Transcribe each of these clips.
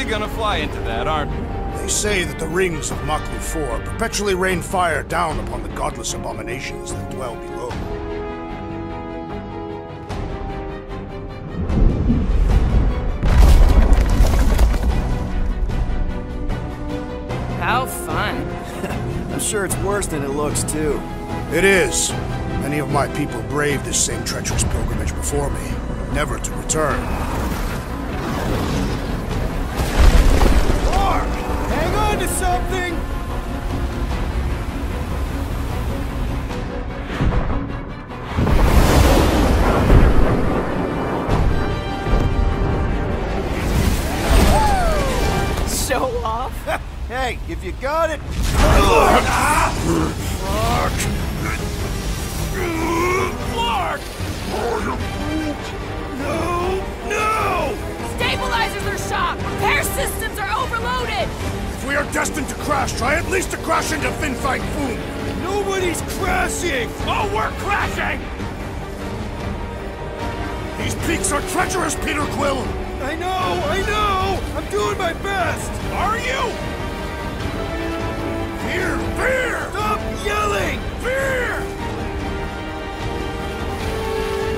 gonna fly into that, aren't we? They say that the rings of Maklu 4 perpetually rain fire down upon the godless abominations that dwell below. How fun. I'm sure it's worse than it looks, too. It is. Many of my people braved this same treacherous pilgrimage before me, never to return. Mark! Hang on to something! Show off? Hey, if you got it... Clark! No! Stabilizers are shot! Repair systems are overloaded! If we are destined to crash, try at least to crash into Fin Fang Foom! Nobody's crashing! Oh, we're crashing! These peaks are treacherous, Peter Quill! I know! I'm doing my best! Are you? Fear! Fear! Stop yelling! Fear!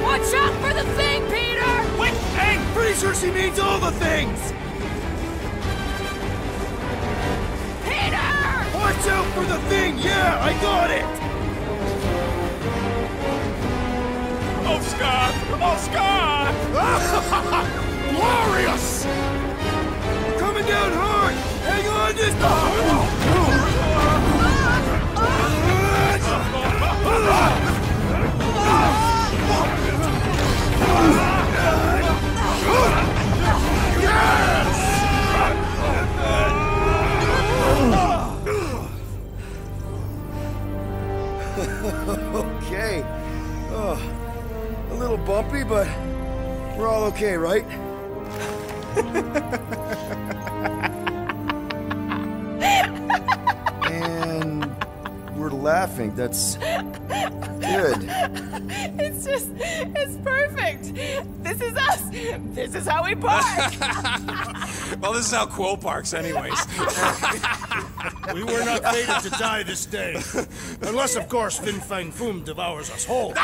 Watch out for the thing, Peter! Which thing? Pretty sure she means all the things! Peter! Watch out for the thing! Yeah, I got it! Oh, Scott! Oh, Scott! Glorious! Coming down hard! Hang on this... Okay. Oh, a little bumpy, but we're all okay, right? And we're laughing. That's good. It's perfect. This is us. This is how we park. Well, this is how Quill parks anyways. We were not fated to die this day. Unless, of course, Fin Fang Foom devours us whole. Hey,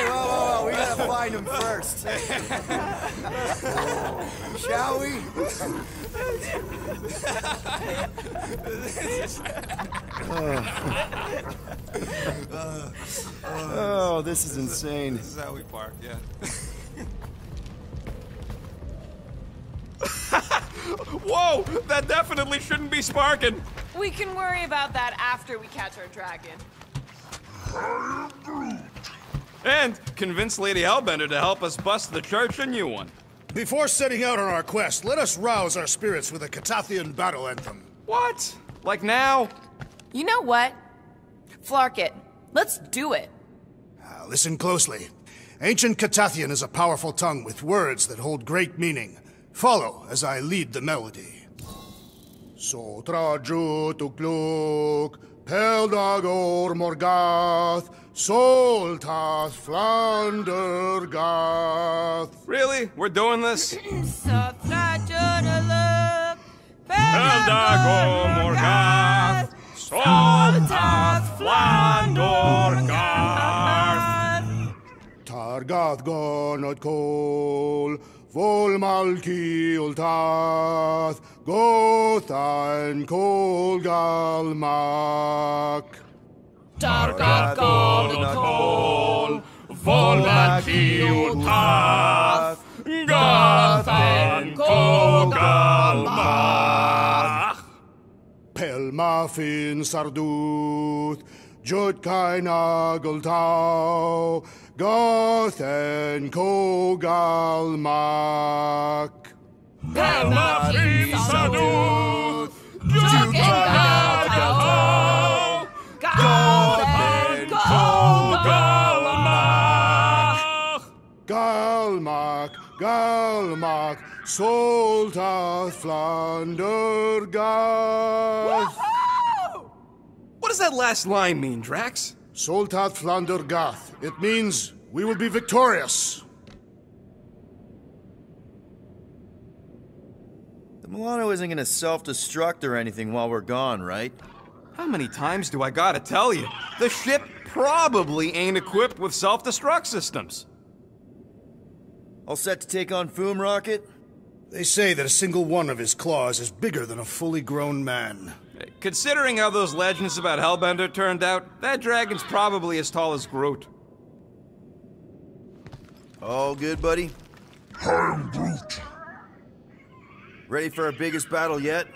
whoa, we gotta find him first. Shall we? Oh, this is insane. This is how we park, yeah. Whoa! That definitely shouldn't be sparking! We can worry about that after we catch our dragon. And convince Lady Hellbender to help us bust the church a new one. Before setting out on our quest, let us rouse our spirits with a Catathian battle anthem. What? Like now? You know what? Flark it. Let's do it. Listen closely. Ancient Catathian is a powerful tongue with words that hold great meaning. Follow as I lead the melody. Sotraju tukluk, Peldagor Morgath, Soltath Flandergath. Really? We're doing this? Morgath, Soltath Flandorgath. Targath gonot kol, Vol Malki Ultath, Gothan Kol Galmak. Targath Gonot Volmaki Utath, Gathan Kogalmach. Pelmafin Sarduth, Jutkai Nageltau, Gothen Kogalmak. Pelmafin Sarduth, Jutkai Nageltau, Gathen Kogalmach. Galmak, Galmak, Soltath Flandergath. What does that last line mean, Drax? Soltath Flandergath. It means we will be victorious. Milano isn't gonna self-destruct or anything while we're gone, right? How many times do I gotta tell you? The ship probably ain't equipped with self-destruct systems. All set to take on Foom Rocket? They say that a single one of his claws is bigger than a fully grown man. Considering how those legends about Hellbender turned out, that dragon's probably as tall as Groot. All good, buddy? I am Groot. Ready for our biggest battle yet?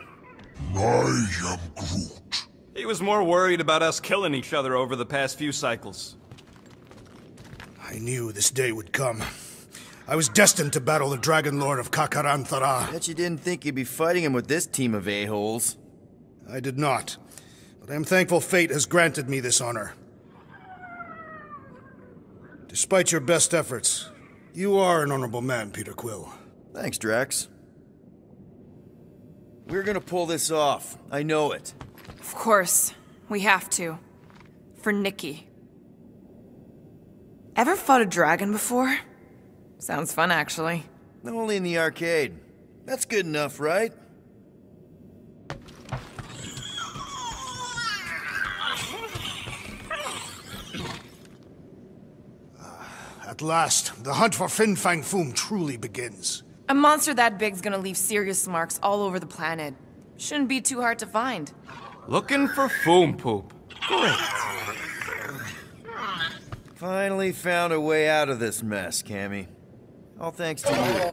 I am Groot. He was more worried about us killing each other over the past few cycles. I knew this day would come. I was destined to battle the Dragon Lord of Kakaranthara. Bet you didn't think you'd be fighting him with this team of a-holes. I did not, but I am thankful fate has granted me this honor. Despite your best efforts, you are an honorable man, Peter Quill. Thanks, Drax. We're gonna pull this off. I know it. Of course. We have to. For Nikki. Ever fought a dragon before? Sounds fun, actually. Only in the arcade. That's good enough, right? At last, the hunt for Fin Fang Foom truly begins. A monster that big's gonna leave serious marks all over the planet. Shouldn't be too hard to find. Looking for Foom Poop. Great. Finally found a way out of this mess, Cammy. All thanks to you.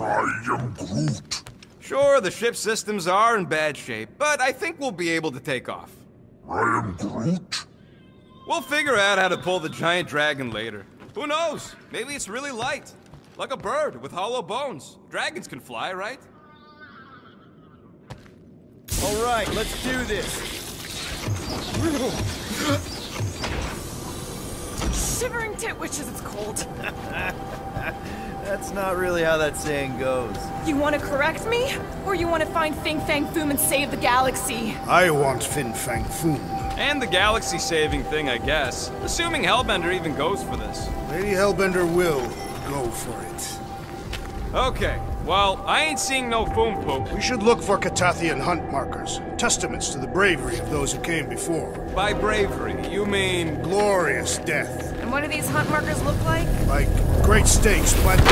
I am Groot. Sure, the ship's systems are in bad shape, but I think we'll be able to take off. I am Groot. We'll figure out how to pull the giant dragon later. Who knows? Maybe it's really light. Like a bird with hollow bones. Dragons can fly, right? All right, let's do this. Shivering tit witches, it's cold. That's not really how that saying goes. You want to correct me? Or you want to find Fin Fang Foom and save the galaxy? I want Fin Fang Foom. And the galaxy-saving thing, I guess. Assuming Hellbender even goes for this. Lady Hellbender will go for it. Okay, well, I ain't seeing no Foom Poop. We should look for Catathian hunt markers, testaments to the bravery of those who came before. By bravery, you mean... Glorious death. And what do these hunt markers look like? Like great stakes planted.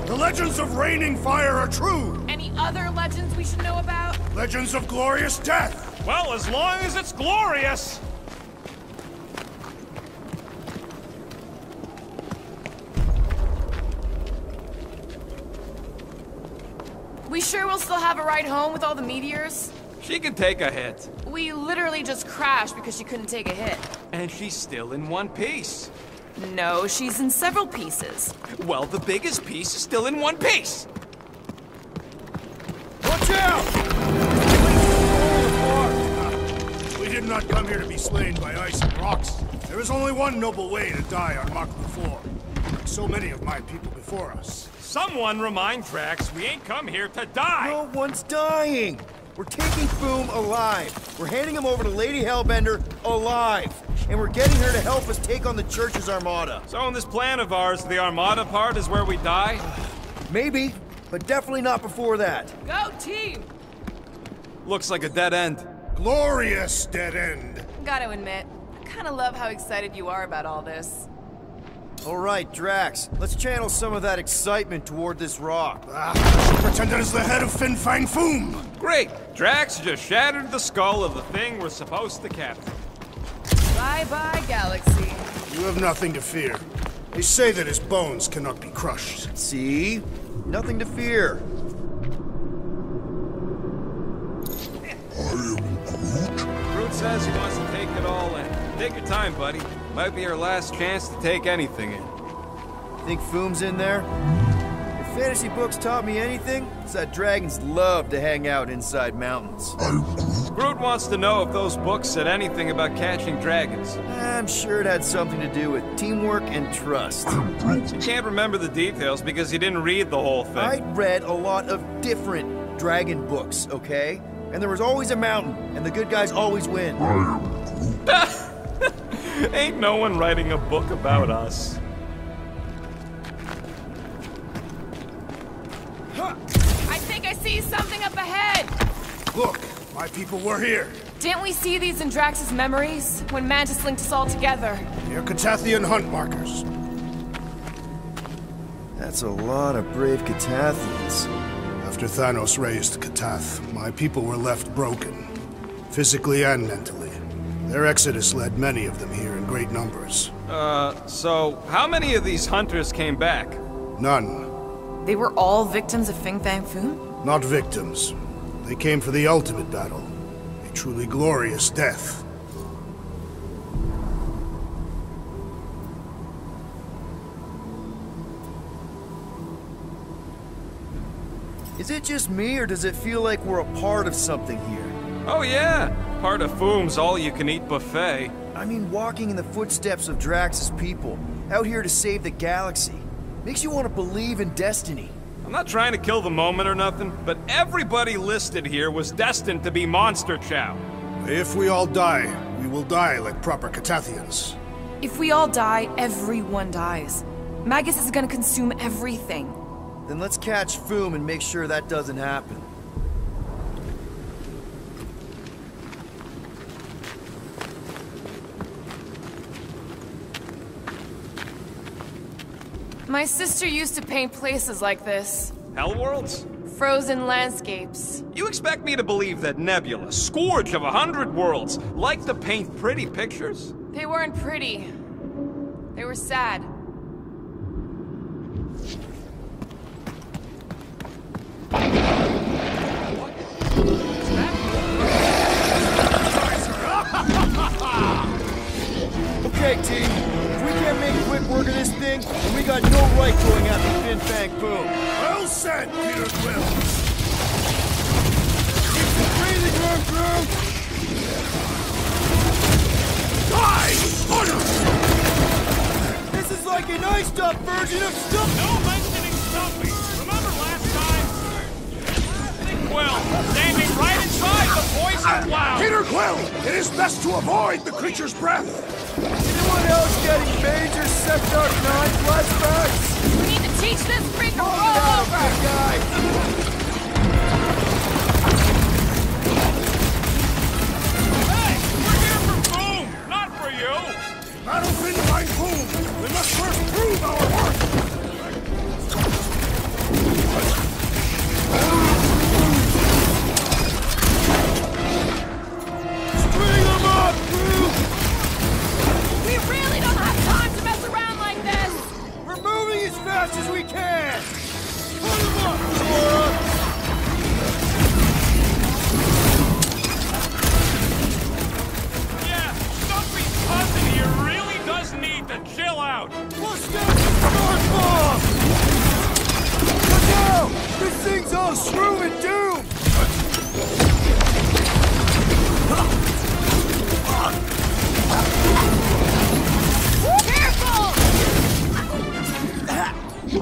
The legends of raining fire are true! Any other legends we should know about? Legends of glorious death! Well, as long as it's glorious! We sure we'll still have a ride home with all the meteors? She can take a hit. We literally just crashed because she couldn't take a hit. And she's still in one piece. No, she's in several pieces. Well, the biggest piece is still in one piece. Watch out! We did not come here to be slain by ice and rocks. There is only one noble way to die on Maklu 4, like so many of my people before us. Someone remind Drax we ain't come here to die! No one's dying! We're taking Foom alive. We're handing him over to Lady Hellbender alive. And we're getting her to help us take on the Church's Armada. So in this plan of ours, the Armada part is where we die? Maybe, but definitely not before that. Go team! Looks like a dead end. Glorious dead end. Gotta admit, I kinda love how excited you are about all this. All right, Drax, let's channel some of that excitement toward this rock. Pretend it is the head of Fin Fang Foom. Great! Drax just shattered the skull of the thing we're supposed to capture. Bye-bye, galaxy. You have nothing to fear. They say that his bones cannot be crushed. See? Nothing to fear. I am Groot. Groot says he wants to take it all in. Take your time, buddy. Might be our last chance to take anything in. Think Foom's in there? If fantasy books taught me anything, it's that dragons love to hang out inside mountains. I am Groot. Groot wants to know if those books said anything about catching dragons. I'm sure it had something to do with teamwork and trust. You can't remember the details because you didn't read the whole thing. I read a lot of different dragon books, okay? And there was always a mountain, and the good guys always win. Ain't no one writing a book about us. I think I see something up ahead! Look, my people were here. Didn't we see these in Drax's memories, when Mantis linked us all together? They're Catathian hunt markers. That's a lot of brave Catathians. After Thanos raised Catath, my people were left broken, physically and mentally. Their exodus led many of them here in great numbers. So how many of these hunters came back? None. They were all victims of Fin Fang Foom? Not victims. They came for the ultimate battle. A truly glorious death. Is it just me, or does it feel like we're a part of something here? Oh yeah, part of Foom's all-you-can-eat buffet. I mean, walking in the footsteps of Drax's people, out here to save the galaxy, makes you want to believe in destiny. I'm not trying to kill the moment or nothing, but everybody listed here was destined to be Monster Chow. If we all die, we will die like proper Catathians. If we all die, everyone dies. Magus is gonna consume everything. Then let's catch Foom and make sure that doesn't happen. My sister used to paint places like this. Hellworlds? Frozen landscapes. You expect me to believe that Nebula, scourge of 100 worlds, liked to paint pretty pictures? They weren't pretty. They were sad. Okay, team. If we can't make quick work of this thing, then we got no right going after Fin Fang Foom. Well said, Peter Quill. Breathing room through! Die! Honor! This is like an iced-up version of Stumpy! No mentioning Stumpy! Remember last time? Well, standing right inside the poison cloud! Peter Quill! It is best to avoid the creature's breath! Anyone else getting major Sector 9 flashbacks? We need to teach this freak a Big rollover! guy! Hey! We're here for Boom, not for you! Battle Fin Fang Foom! We must first prove our worth! String them up, crew! We really don't have time to mess around like this! We're moving as fast as we can! Put them up, Sora! Yeah, Stumpy's cousin here really does need to chill out! Push down the Star Bomb! Look out! This thing's all shrew and doom! Careful!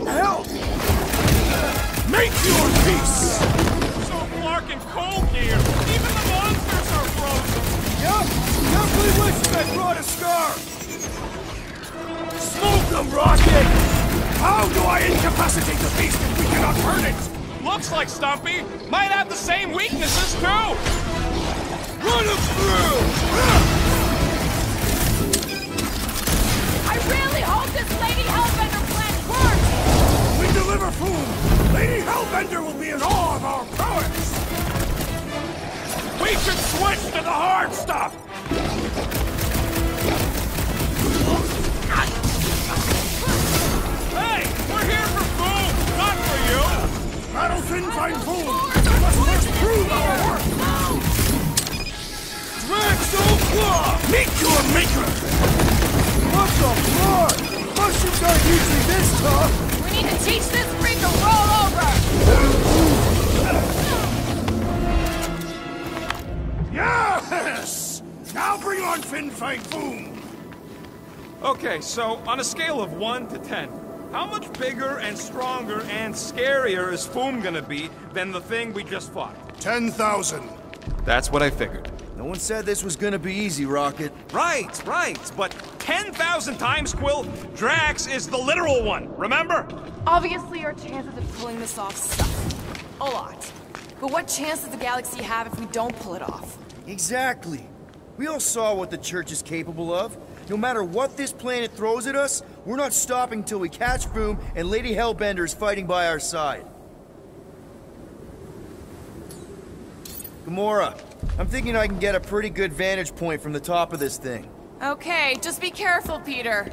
Help! Make your peace! So Clark and cold here! Even the monsters are frozen! Yup! Definitely wishing I brought a scar! Smoke them, Rocket! How do I incapacitate the beast if we cannot hurt it? Looks like Stumpy might have the same weaknesses too! Run them through! I really hope this Lady Hellbender plan works! We deliver Foom! Lady Hellbender will be in awe of our prowess! We should switch to the hard stuff! Hey! We're here for Boom, not for you! Battle Fin Fang Foom! We must first prove our worth! Draxo Claw! Meet your maker! What the fuck? Mushrooms aren't usually this tough! We need to teach this freak a roll over! Yes! Now bring on Fin Fang Foom! Okay, so on a scale of 1 to 10, How much bigger and stronger and scarier is Foom gonna be than the thing we just fought? 10,000. That's what I figured. No one said this was gonna be easy, Rocket. Right. But 10,000 times, Quill, Drax is the literal one, remember? Obviously, our chances of pulling this off suck. A lot. But what chance does the galaxy have if we don't pull it off? Exactly. We all saw what the Church is capable of. No matter what this planet throws at us, we're not stopping till we catch Foom and Lady Hellbender is fighting by our side. Gamora, I'm thinking I can get a pretty good vantage point from the top of this thing. Okay, just be careful, Peter.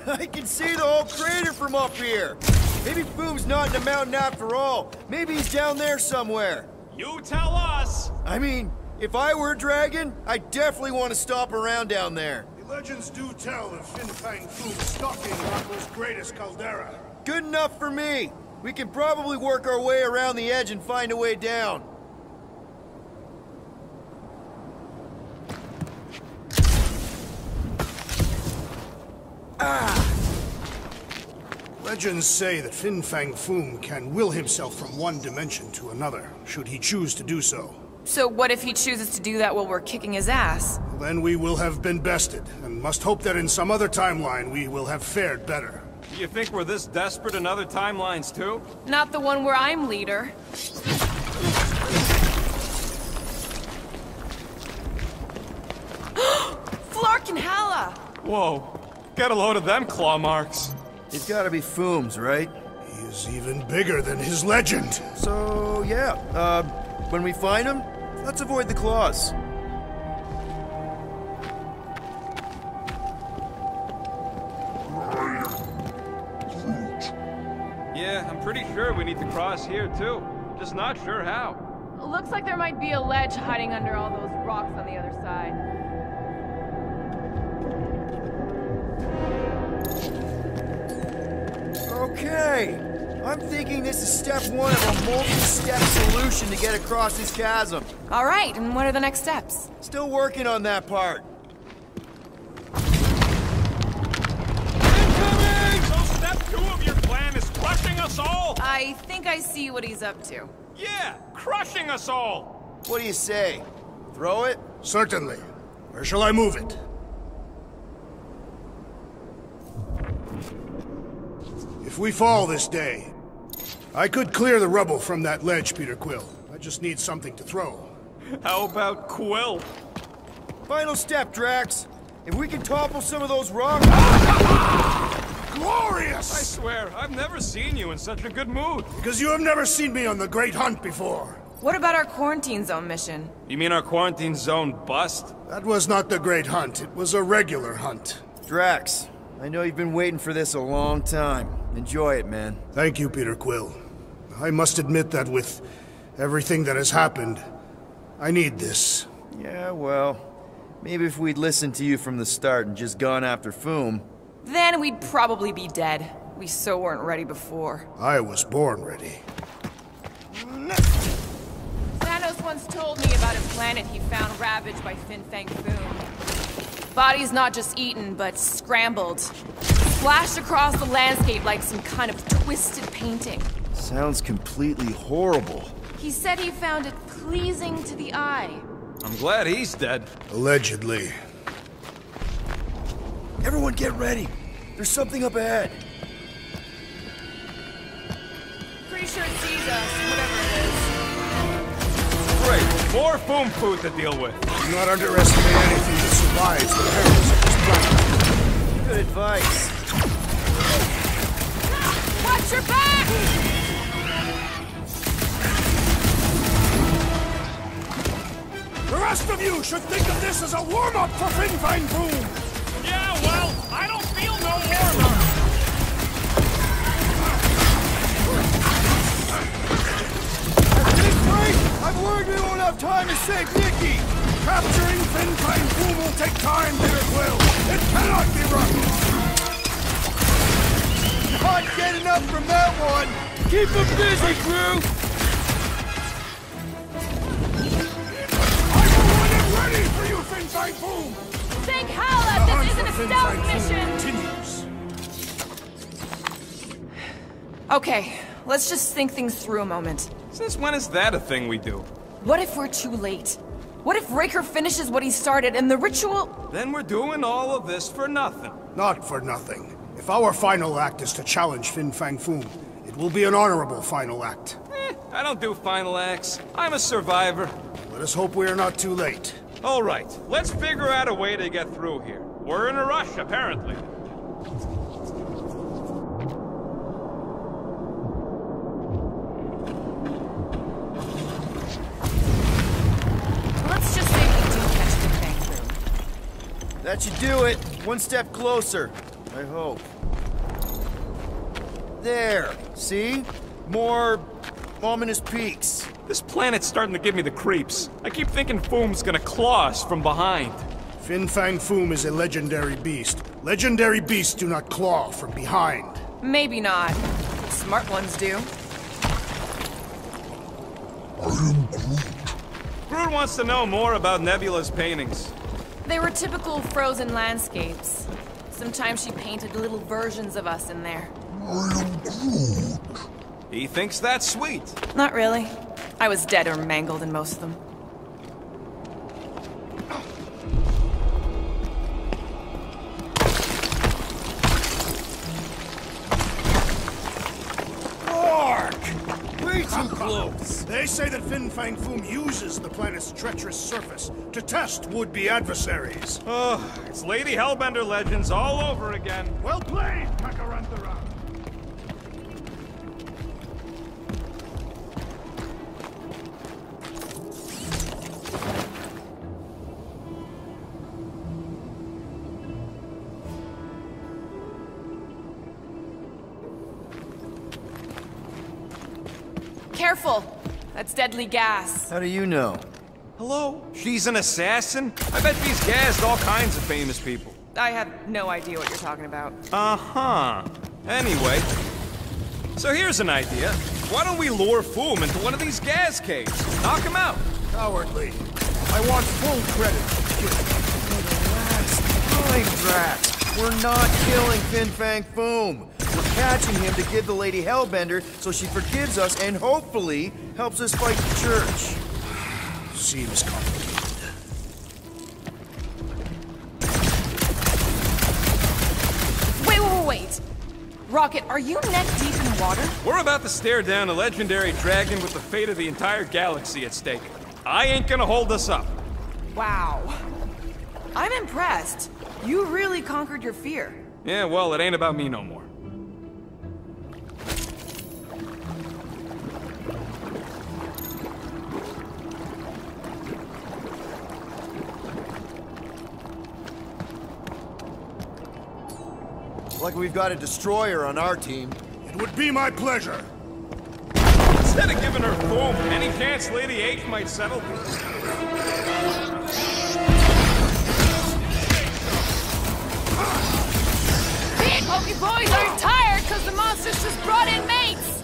I can see the whole crater from up here. Maybe Foom's not in the mountain after all. Maybe he's down there somewhere. You tell us! I mean, if I were a dragon, I definitely want to stop around down there. The legends do tell of Fin Fang Foom stalking Mako greatest caldera. Good enough for me. We can probably work our way around the edge and find a way down. Legends say that Fin Fang Foom can will himself from one dimension to another, should he choose to do so. So what if he chooses to do that while we're kicking his ass? Then we will have been bested, and must hope that in some other timeline we will have fared better. Do you think we're this desperate in other timelines, too? Not the one where I'm leader. Flark and Hala! Whoa. Get a load of them claw marks. It's gotta be Foom's, right? He is even bigger than his legend. So, yeah, when we find him, let's avoid the claws. Yeah, I'm pretty sure we need to cross here, too. Just not sure how. Looks like there might be a ledge hiding under all those rocks on the other side. Okay. I'm thinking this is step one of a multi-step solution to get across this chasm. All right, and what are the next steps? Still working on that part. Incoming! So step 2 of your plan is crushing us all? I think I see what he's up to. Yeah, crushing us all! What do you say? Throw it? Certainly. Where shall I move it? If we fall this day, I could clear the rubble from that ledge, Peter Quill. I just need something to throw. How about Quill? Final step, Drax. If we can topple some of those rocks... Glorious! I swear, I've never seen you in such a good mood. Because you have never seen me on the Great Hunt before. What about our quarantine zone mission? You mean our quarantine zone bust? That was not the Great Hunt. It was a regular hunt. Drax, I know you've been waiting for this a long time. Enjoy it, man. Thank you, Peter Quill. I must admit that with everything that has happened, I need this. Yeah, well, maybe if we'd listened to you from the start and just gone after Foom... Then we'd probably be dead. We so weren't ready before. I was born ready. Thanos once told me about a planet he found ravaged by Fin Fang Foom. Bodies not just eaten, but scrambled. Splashed across the landscape like some kind of twisted painting. Sounds completely horrible. He said he found it pleasing to the eye. I'm glad he's dead. Allegedly. Everyone get ready. There's something up ahead. Pretty sure it sees us, whatever it is. Great. More Foom food to deal with. Do not underestimate anything that survives the perils of this planet. Good advice. Watch your back! The rest of you should think of this as a warm-up for Fin Fang Foom! Yeah, well, I don't feel no warmer. At this rate, I've learned we won't have time to save Nikki! Capturing Fin Fang Foom will take time, Peter Quill! It cannot be rushed! Not getting up from that one! Keep them busy, crew! I will run it ready for you Fin Fang Foom! Thank hell The that hunt this isn't for a Fin stealth Fang Foom mission! continues. Okay, let's just think things through a moment. Since when is that a thing we do? What if we're too late? What if Raker finishes what he started and the ritual... Then we're doing all of this for nothing. Not for nothing. If our final act is to challenge Fin Fang Foom, it will be an honorable final act. I don't do final acts. I'm a survivor. Let us hope we are not too late. All right, let's figure out a way to get through here. We're in a rush, apparently. Let's just say we do catch Fin Fang Foom. That should do it. One step closer. I hope. There. See? More ominous peaks. This planet's starting to give me the creeps. I keep thinking Foom's gonna claw us from behind. Fin Fang Foom is a legendary beast. Legendary beasts do not claw from behind. Maybe not. Smart ones do. I am Groot. Groot wants to know more about Nebula's paintings. They were typical frozen landscapes. Sometimes she painted little versions of us in there. I am Groot. He thinks that's sweet. Not really. I was dead or mangled in most of them. Way too close. They say that Fin Fang Foom uses the planet's treacherous surface to test would-be adversaries. Oh, it's Lady Hellbender legends all over again. Well played, Makarantara! Careful! That's deadly gas. How do you know? Hello? She's an assassin? I bet she's gassed all kinds of famous people. I have no idea what you're talking about. Uh-huh. Anyway, so here's an idea. Why don't we lure Foom into one of these gas caves? Knock him out. Cowardly. I want full credit for killing. Relax, Drax. We're not killing Fin Fang Foom. We're catching him to give the Lady Hellbender so she forgives us and hopefully helps us fight the Church. Seems complicated. Wait! Rocket, are you neck deep in water? We're about to stare down a legendary dragon with the fate of the entire galaxy at stake. I ain't gonna hold us up. Wow. I'm impressed. You really conquered your fear. Yeah, well, it ain't about me no more. Like we've got a destroyer on our team. It would be my pleasure. Instead of giving her Foom, any chance Lady H might settle? Big Pokey boys aren't tired because the monsters just brought in mates!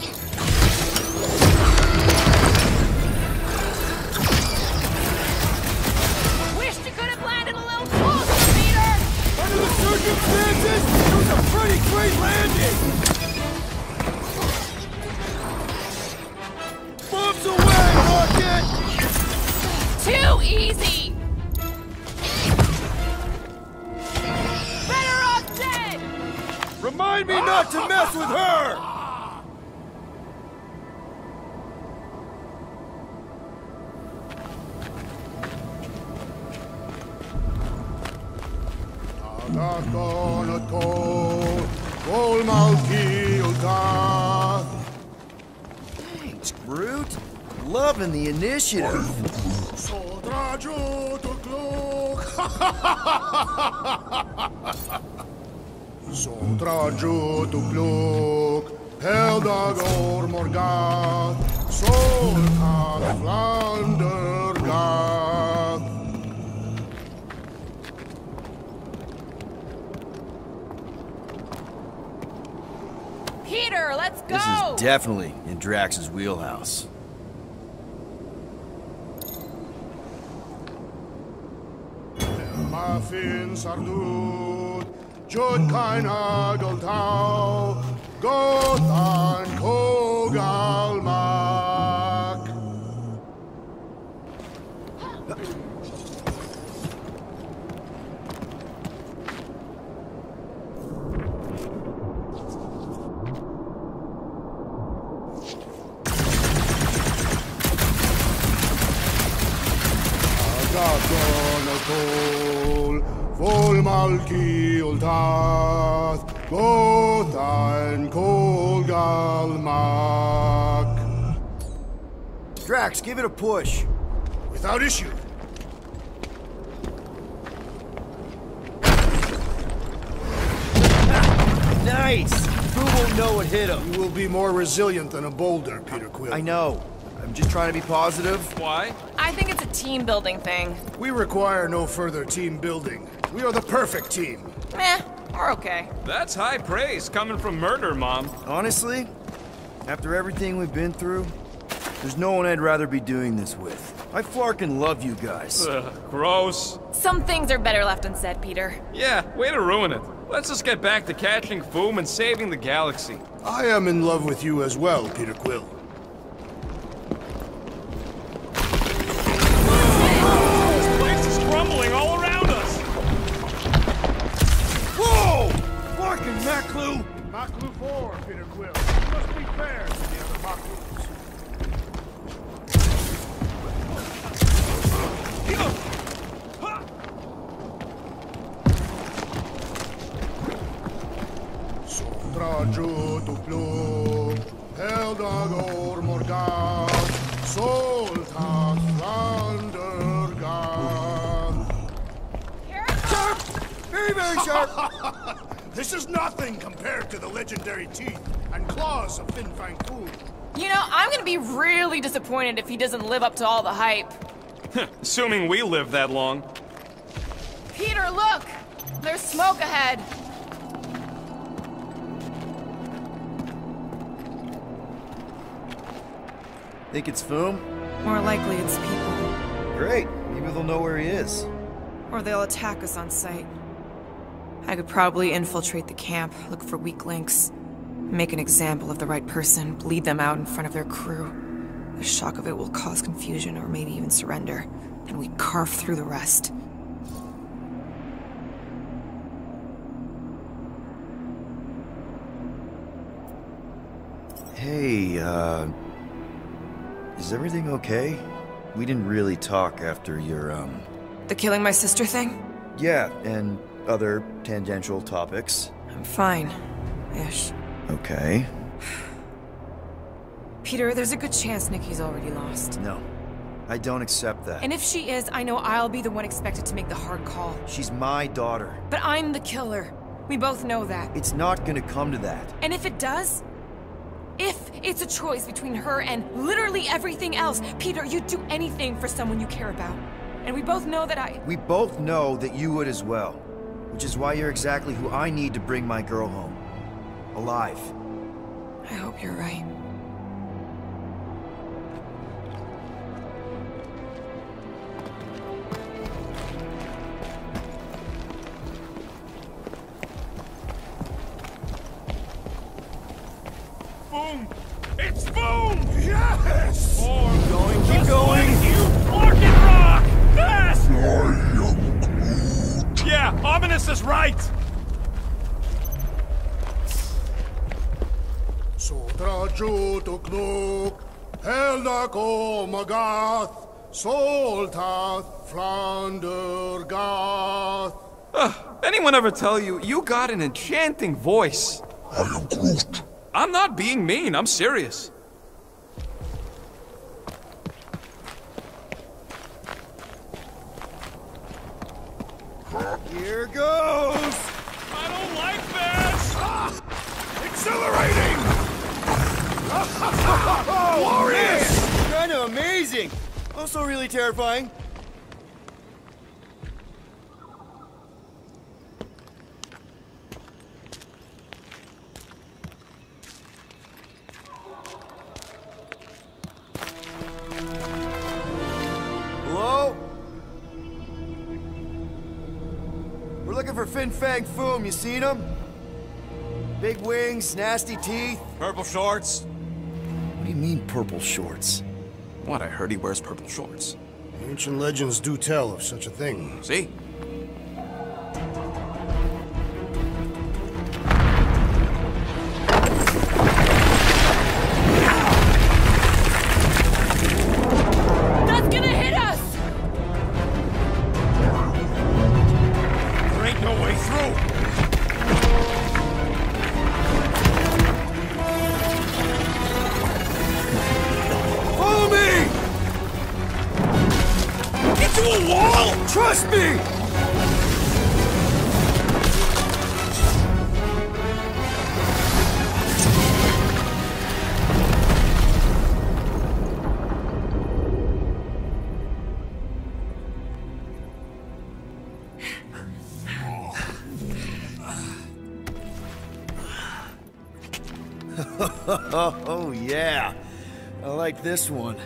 Wished you could have landed a little closer, Peter! Under the circumstances, it was a pretty great landing! Bombs away, Rocket! Too easy! Better off dead! Remind me not to mess with her! Thanks, Groot. Loving the initiative. Sodraju tu klok, Heldag morgat, Solkat Flandergat. Peter, let's go! This is definitely in Drax's wheelhouse. Muffin Sardut, Jud Kain Agel Tau, Gothan Kogalmak. Vol Malki Ultath, Gothan Kogalmak. Drax, give it a push. Without issue. Nice! Who won't know what hit him? You will be more resilient than a boulder, Peter Quill. I know. I'm just trying to be positive. Why? I think it's a team building thing. We require no further team building. We are the perfect team. Meh, we're okay. That's high praise coming from Murder Mom. Honestly, after everything we've been through, there's no one I'd rather be doing this with. I flarkin' love you guys. Ugh, gross. Some things are better left unsaid, Peter. Yeah, way to ruin it. Let's just get back to catching Foom and saving the galaxy. I am in love with you as well, Peter Quill. This place is crumbling all around us. Whoa! Flarkin' Maclu! Maklu 4, Peter Quill. You must be fair to the other Maklus. Sotraju Tuplu, Heldagor Morgan, Soltat Flandergan. Sharp! Very, very sharp! This is nothing compared to the legendary teeth and claws of Fin Fang Foom. You know, I'm gonna be really disappointed if he doesn't live up to all the hype. Assuming we live that long. Peter, look! There's smoke ahead. Think it's Foom? More likely it's people. Great. Maybe they'll know where he is. Or they'll attack us on sight. I could probably infiltrate the camp, look for weak links, make an example of the right person, bleed them out in front of their crew. The shock of it will cause confusion or maybe even surrender. Then we carve through the rest. Hey, is everything okay? We didn't really talk after your, The killing my sister thing? Yeah, and other tangential topics. I'm fine. Ish. Okay. Peter, there's a good chance Nikki's already lost. No, I don't accept that. And if she is, I know I'll be the one expected to make the hard call. She's my daughter. But I'm the killer. We both know that. It's not gonna come to that. And if it does? If it's a choice between her and literally everything else, Peter, you'd do anything for someone you care about. And we both know that We both know that you would as well. Which is why you're exactly who I need to bring my girl home. Alive. I hope you're right. Boom! It's boom! Yes! Keep going. You fucking rock! Fast! I am Groot. Yeah, Ominous is right! Sotraju Tukluk, Heldako Magath, Soltath Flandergath. Anyone ever tell you, you got an enchanting voice? I am Groot. I'm not being mean, I'm serious. Here goes! I don't like this! Exhilarating! Glorious! Kind of amazing! Also really terrifying. Hello? for Fin Fang Foom, you seen him? Big wings, nasty teeth. Purple shorts? What do you mean, purple shorts? What, I heard he wears purple shorts. Ancient legends do tell of such a thing. See? That's gonna hit us! There ain't no way through! Follow me! Into a wall! Trust me! Oh, yeah. I like this one.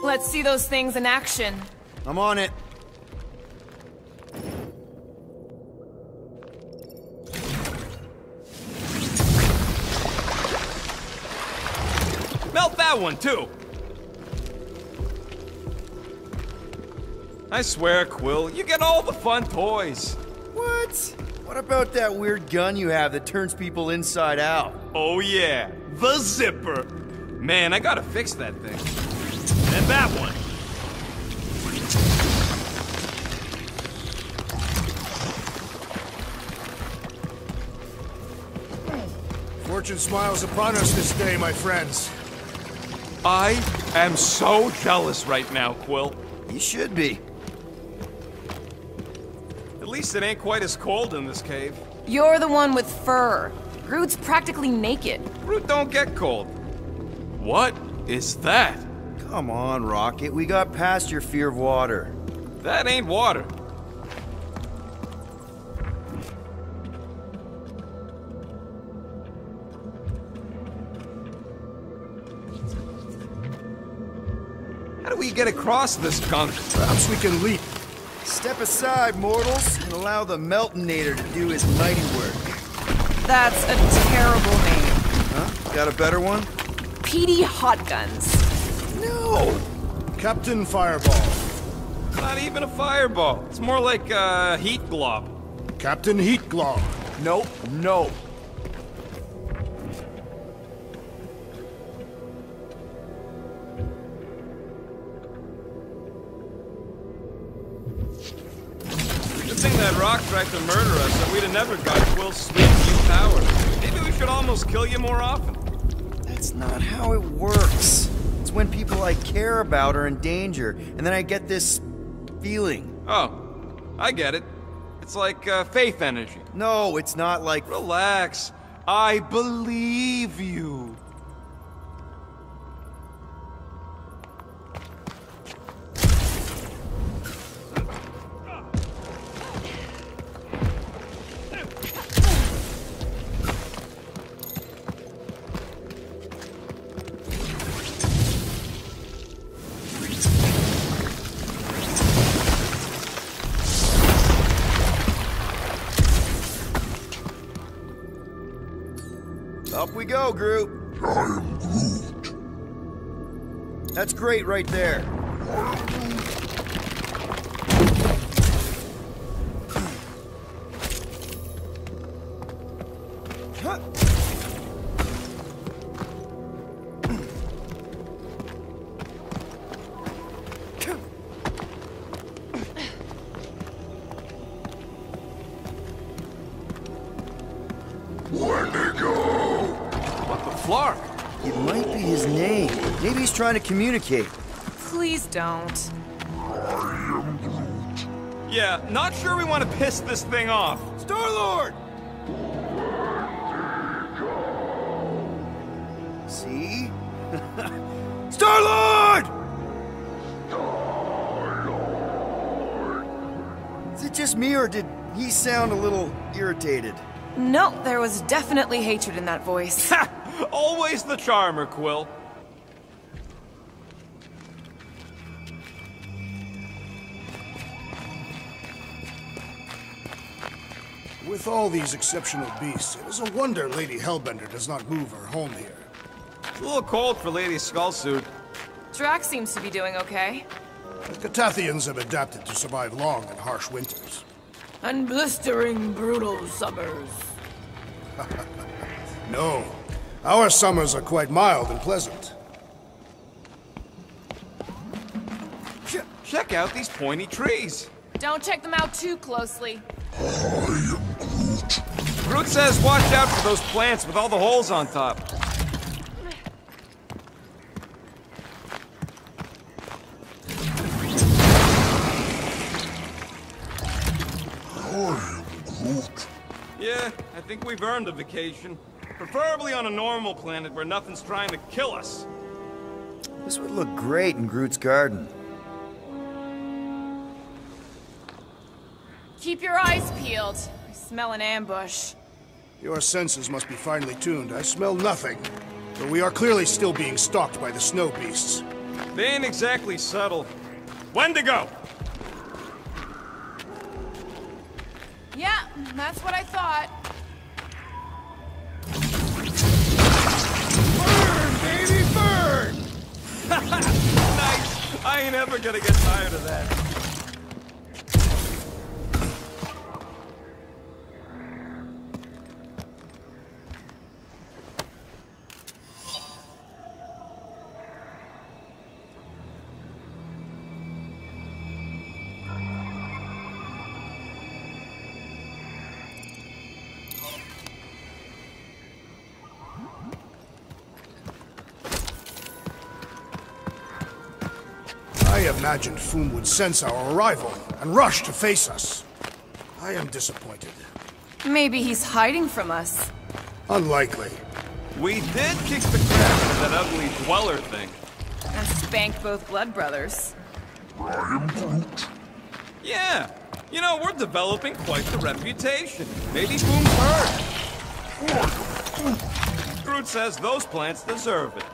Let's see those things in action. I'm on it. Melt that one, too! I swear, Quill, you get all the fun toys. What? What about that weird gun you have that turns people inside out? Oh yeah, the zipper. Man, I gotta fix that thing. And that one. Fortune smiles upon us this day, my friends. I am so jealous right now, Quill. You should be. At least it ain't quite as cold in this cave. You're the one with fur. Groot's practically naked. Groot don't get cold. What is that? Come on, Rocket. We got past your fear of water. That ain't water. How do we get across this gunk? Perhaps we can leap. Step aside, mortals, and allow the Meltonator to do his mighty work. That's a terrible name. Huh? Got a better one? Petey Hotguns. No! Captain Fireball. Not even a fireball. It's more like a heat glob. Captain Heatglob. Nope, no. Good thing that Rock tried to murder us, or we'd have never got Quill's sweet new power. Maybe we should almost kill you more often. That's not how it works. It's when people I care about are in danger, and then I get this feeling. Oh, I get it. It's like faith energy. No, it's not like... Relax. I believe you. Up we go, Groot. I am Groot. That's great right there. What the flark? It might be his name. Maybe he's trying to communicate. Please don't. Yeah, not sure we want to piss this thing off. Star-Lord! See? Star-Lord! Is it just me, or did he sound a little irritated? No, there was definitely hatred in that voice. Ha! Always the charmer, Quill. With all these exceptional beasts, it is a wonder Lady Hellbender does not move her home here. It's a little cold for Lady Skullsuit. Drax seems to be doing okay. The Catathians have adapted to survive long and harsh winters. And blistering, brutal summers. No, our summers are quite mild and pleasant. Check out these pointy trees. Don't check them out too closely. I am Groot. Groot says watch out for those plants with all the holes on top. I am Groot. Yeah, I think we've earned a vacation. Preferably on a normal planet where nothing's trying to kill us. This would look great in Groot's garden. Keep your eyes peeled. I smell an ambush. Your senses must be finely tuned. I smell nothing. But we are clearly still being stalked by the snow beasts. They ain't exactly subtle. Wendigo! Yeah, that's what I thought. Burn, baby, burn! Nice! I ain't ever gonna get tired of that. I imagined Foom would sense our arrival and rush to face us. I am disappointed. Maybe he's hiding from us. Unlikely. We did kick the crap out of that ugly Dweller thing. And spank both blood brothers. I am Groot. Yeah. You know, we're developing quite the reputation. Maybe Foom's heard. Groot says those plants deserve it.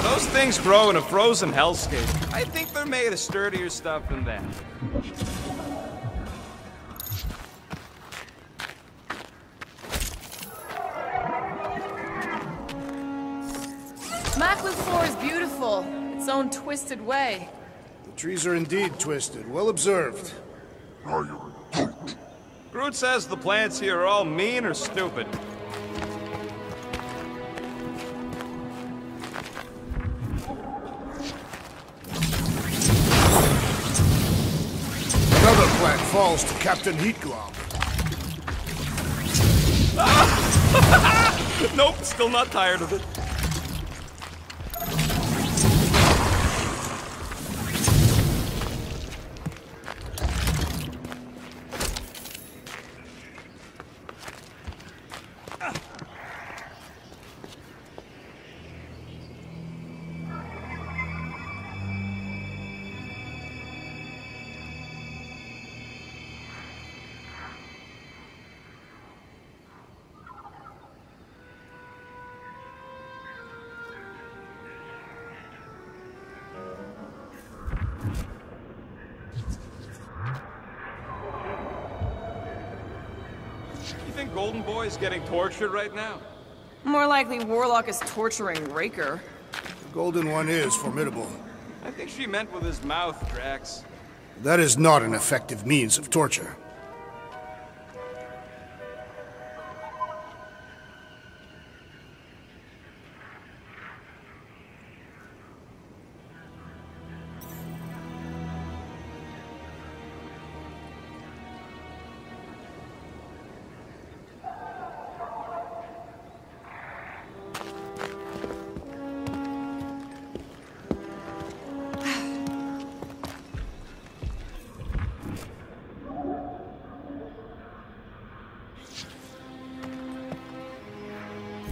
Those things grow in a frozen hellscape. I think they're made of sturdier stuff than that. Maklu 4 is beautiful. Its own twisted way. The trees are indeed twisted. Well observed. I am Groot. Groot says the plants here are all mean or stupid. Another plant falls to Captain Heatglob. Nope, still not tired of it. You think Golden Boy's getting tortured right now? More likely Warlock is torturing Raker. The Golden One is formidable. I think she meant with his mouth, Drax. That is not an effective means of torture.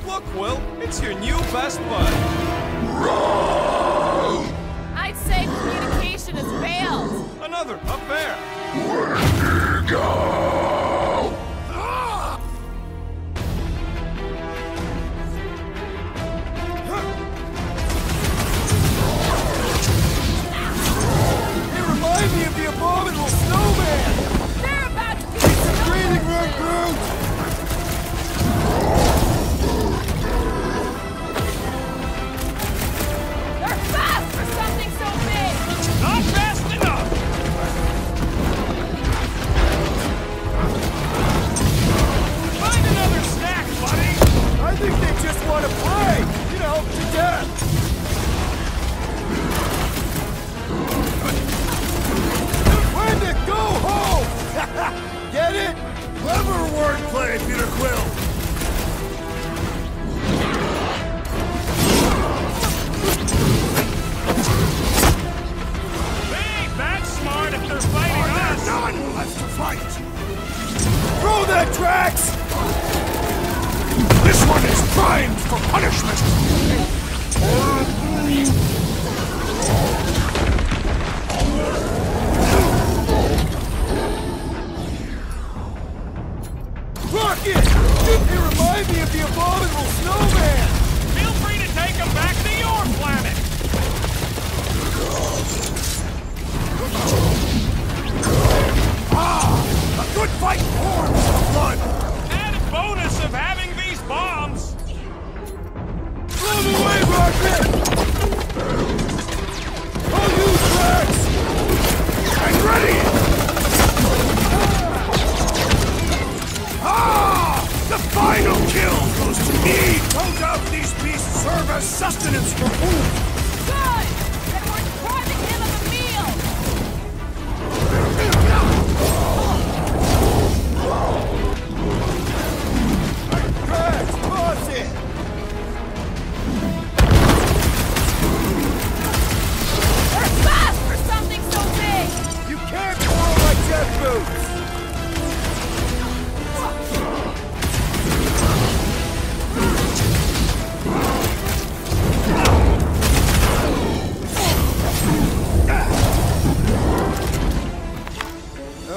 Look, Will, it's your new best bud. I'd say communication has failed. Another, up there. They remind me Get it? Clever wordplay, Peter Quill! Hey, that's smart if they're fighting us! None left to fight! Throw that, Drax! This one is primed for punishment! Rocket! They remind me of the abominable snowman! Feel free to take them back to your planet! A good fight warms the blood! Added bonus of having these bombs! Blow them away, Rocket! I'll use Drax! And ready! The final kill goes to me! No doubt these beasts serve as sustenance for food! Good! Then we're depriving him of a meal! Drax, toss it! We're fast for something so big! You can't throw like jet boots!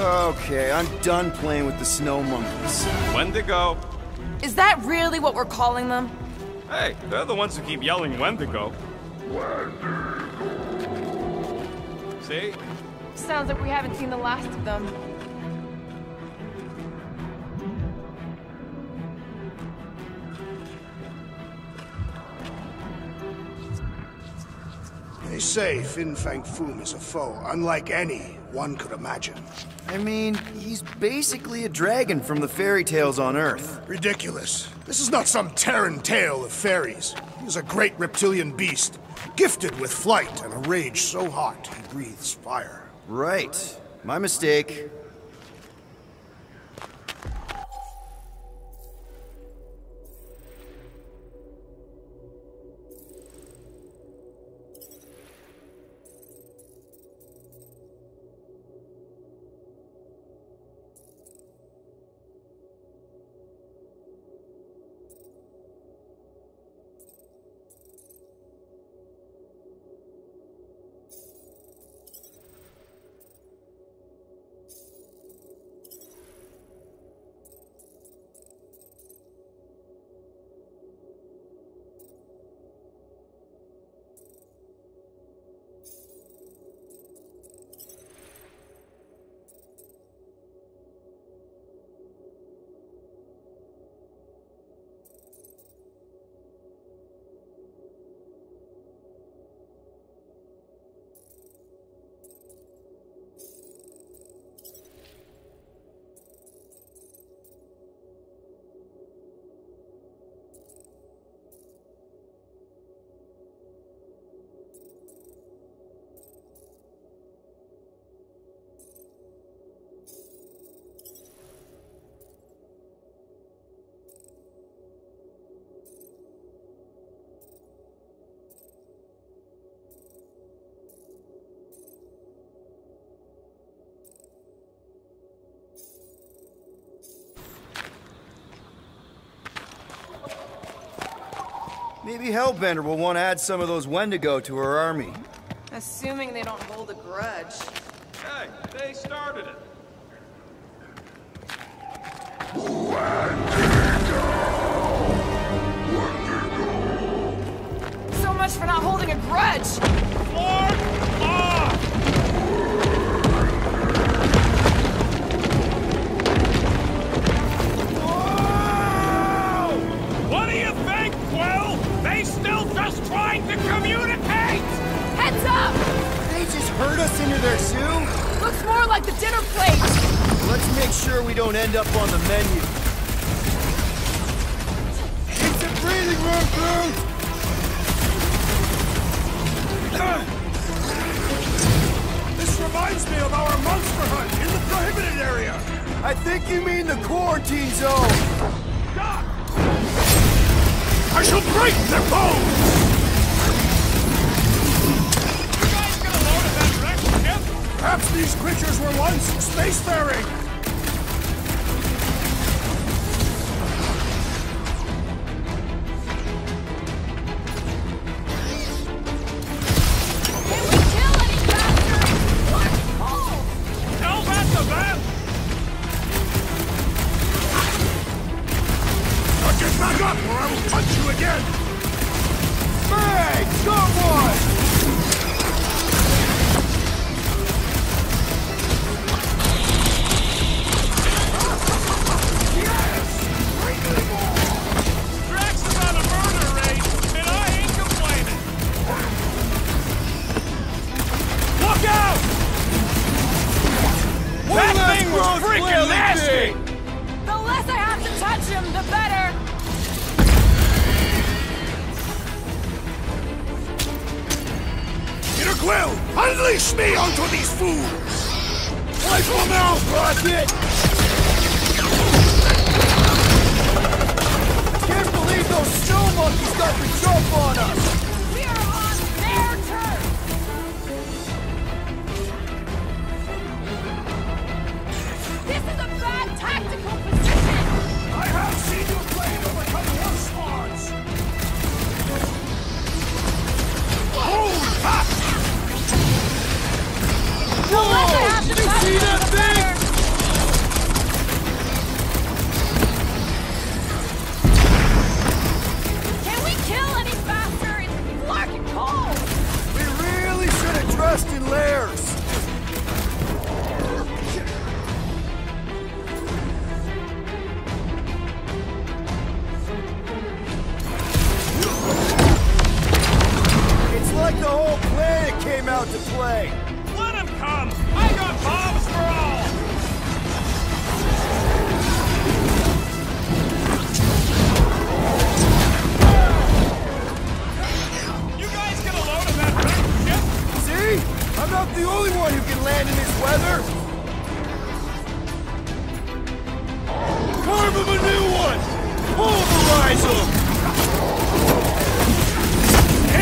Okay, I'm done playing with the snow monkeys. Wendigo. Is that really what we're calling them? Hey, they're the ones who keep yelling Wendigo. See? Sounds like we haven't seen the last of them. They say Fin Fang Foom is a foe unlike any one could imagine. I mean, he's basically a dragon from the fairy tales on Earth. Ridiculous. This is not some Terran tale of fairies. He is a great reptilian beast, gifted with flight and a rage so hot he breathes fire. Right. My mistake. Maybe Hellbender will want to add some of those Wendigo to her army. Assuming they don't hold a grudge. Hey, they started it. So much for not holding a grudge! Floor off! What do you think, Quill? They still just trying to communicate! Heads up! They just herd us into their zoo? Looks more like the dinner plate! Let's make sure we don't end up on the menu. It's a breathing room, Groot! This reminds me of our monster hunt in the prohibited area! I think you mean the quarantine zone! I shall break their bones! You guys get a load of that wrecked ship? Perhaps these creatures were once spacefaring! Can we kill any bastards? What? Oh! Tell that to them! Now get back up or I will punch you again! Bang! Got one! Drax is on a murder raid, and I ain't complaining. Look out! That thing was freaking nasty! The less I have to touch him, the better! Peter Quill, unleash me onto these fools! Wipe them out, Rocket! Can't believe those snow monkeys got the jump on us! We are on their turf! This is a bad tactical position! I have seen your blade overcome worse odds! Hold fast! The less I have to touch see him, that the thing? better! Can we kill any faster? It's larkin cold! We really should have dressed in layers! It's like the whole planet came out to play! Let him come! I got bombs for all! You guys get a load of that wrecked ship? See? I'm not the only one who can land in this weather! Carve him a new one! Pulverize him!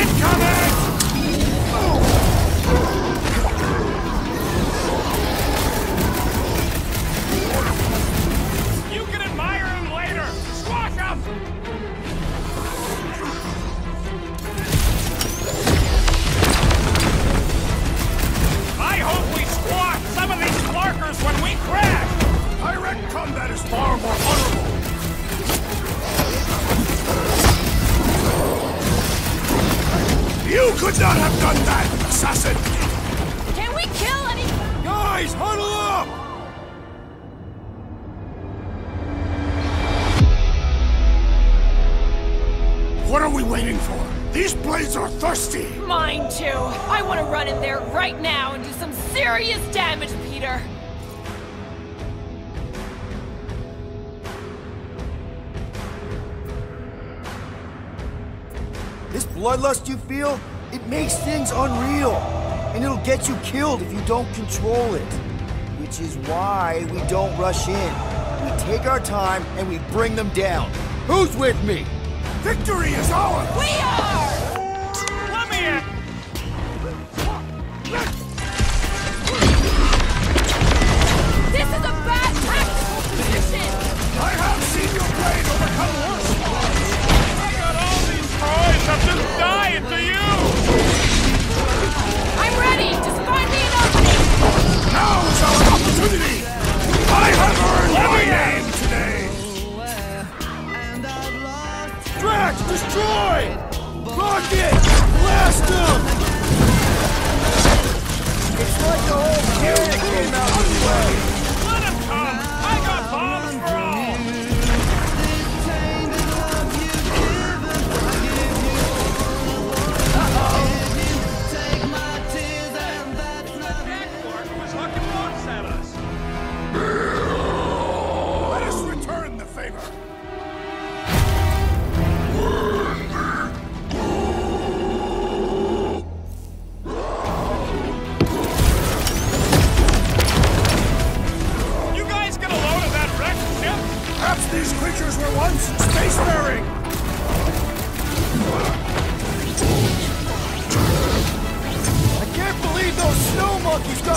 Incoming! You can admire him later! Squash him! I hope we squash some of these Clarkers when we crash! Direct combat is far more honorable! You could not have done that, assassin! Can we kill any... Guys, huddle up! What are we waiting for? These blades are thirsty! Mine too! I want to run in there right now and do some serious damage, Peter! This bloodlust you feel, it makes things unreal. And it'll get you killed if you don't control it. Which is why we don't rush in. We take our time and we bring them down. Who's with me? Victory is ours! We are! Let me in! This is a bad tactical position! I have seen your blade overcome worse odds! I got all these toys, I'm just dying to use! I'm ready! Just find me an opening! Now is our opportunity! I have earned my name today! Drax, destroy! Go!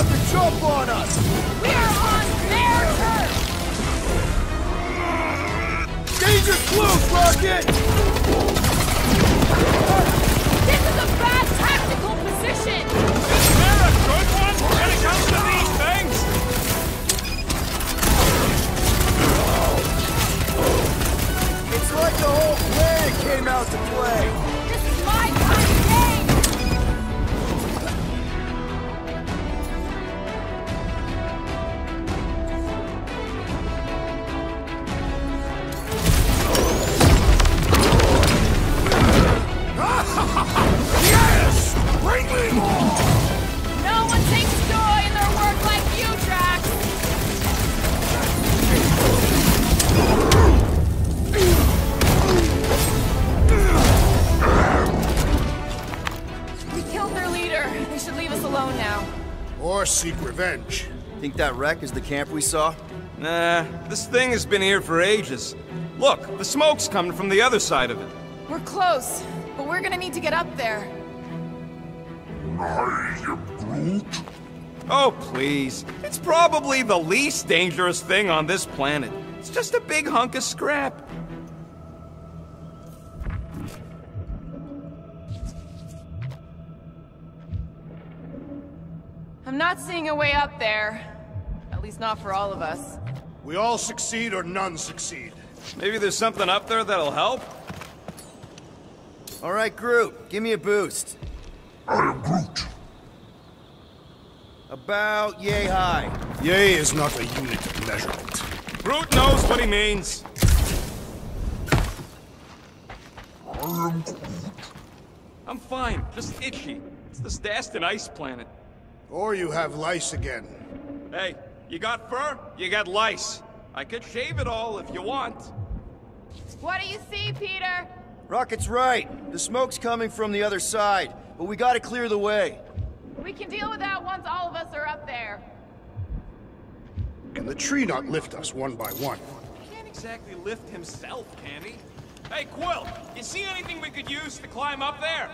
about to jump on us! We are on their turf! Danger close, Rocket! This is a bad tactical position! Is there a good one when it comes to these things? It's like the whole planet came out to play! This is my kind of game! Yes! Bring me more! No one takes joy in their work like you, Drax! We killed their leader. They should leave us alone now. Or seek revenge. Think that wreck is the camp we saw? Nah, this thing has been here for ages. Look, the smoke's coming from the other side of it. We're close, but we're gonna need to get up there. I am Groot. Oh, please. It's probably the least dangerous thing on this planet. It's just a big hunk of scrap. I'm not seeing a way up there. At least not for all of us. We all succeed or none succeed. Maybe there's something up there that'll help? All right, Groot, give me a boost. I am Groot. About yay high. Yay is not a unit of measurement. Groot knows what he means. I am Groot. I'm fine, just itchy. It's the Staston ice planet. Or you have lice again. Hey, you got fur, you got lice. I could shave it all if you want. What do you see, Peter? Rocket's right. The smoke's coming from the other side, but we gotta clear the way. We can deal with that once all of us are up there. Can the tree not lift us one by one? He can't exactly lift himself, can he? Hey, Quill, you see anything we could use to climb up there?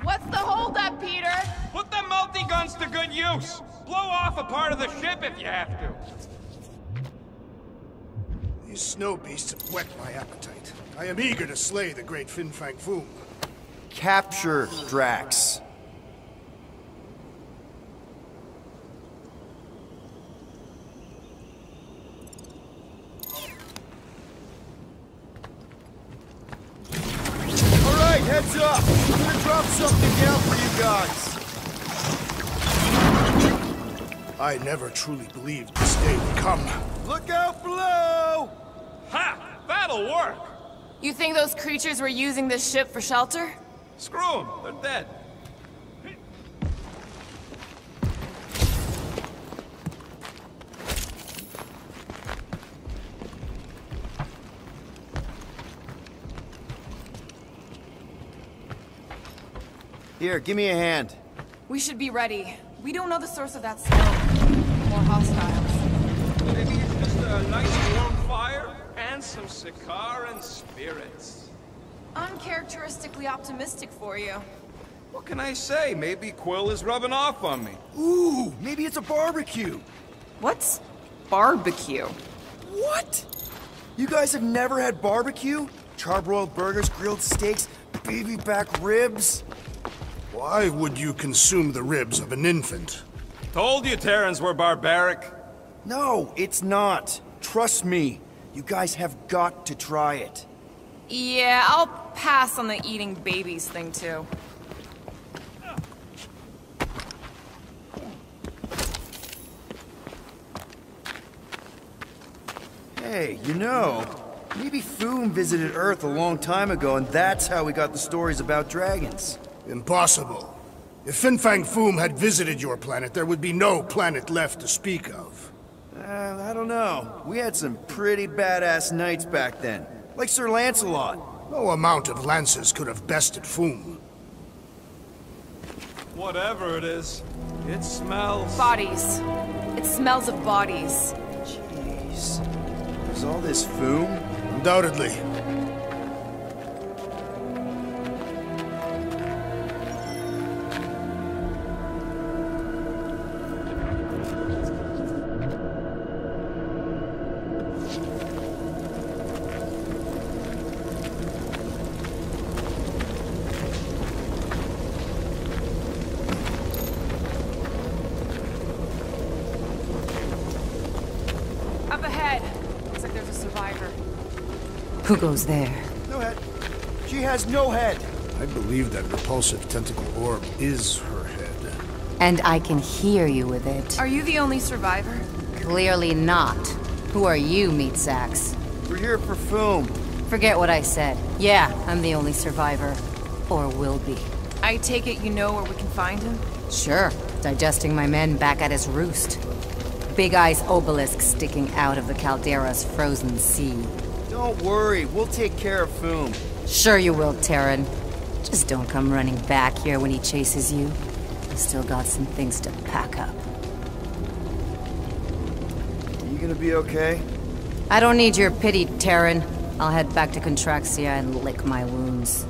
What's the holdup, Peter? Put them multi-guns to good use. Blow off a part of the ship if you have to. These snow beasts have whet my appetite. I am eager to slay the great Fin Fang Foom. Capture Drax. All right, heads up. I'm gonna drop something down for you guys. I never truly believed this day would come. Look out below! Ha! That'll work! You think those creatures were using this ship for shelter? Screw them, they're dead. Here, give me a hand. We should be ready. We don't know the source of that smoke. More hostiles. Maybe it's just a nice warm fire and some Sakaran spirits. Uncharacteristically optimistic for you. What can I say? Maybe Quill is rubbing off on me. Ooh, maybe it's a barbecue. What's barbecue? What? You guys have never had barbecue? Charbroiled burgers, grilled steaks, baby back ribs? Why would you consume the ribs of an infant? Told you Terrans were barbaric. No, it's not. Trust me. You guys have got to try it. Yeah, I'll pass on the eating babies thing too. Hey, you know, maybe Foom visited Earth a long time ago and that's how we got the stories about dragons. Impossible. If Fin Fang Foom had visited your planet, there would be no planet left to speak of. I don't know. We had some pretty badass knights back then. Like Sir Lancelot. No amount of lances could have bested Foom. Whatever it is, it smells. Bodies. It smells of bodies. Jeez. There's all this Foom? Undoubtedly. Who goes there? No head. She has no head. I believe that repulsive tentacle orb is her head. And I can hear you with it. Are you the only survivor? Clearly not. Who are you, meat sacks? We're here for Foom. Forget what I said. Yeah, I'm the only survivor. Or will be. I take it you know where we can find him? Sure. Digesting my men back at his roost. Big Eye's obelisk sticking out of the Caldera's frozen sea. Don't worry, we'll take care of Foom. Sure you will, Terran. Just don't come running back here when he chases you. I've still got some things to pack up. Are you gonna be okay? I don't need your pity, Terran. I'll head back to Contraxia and lick my wounds.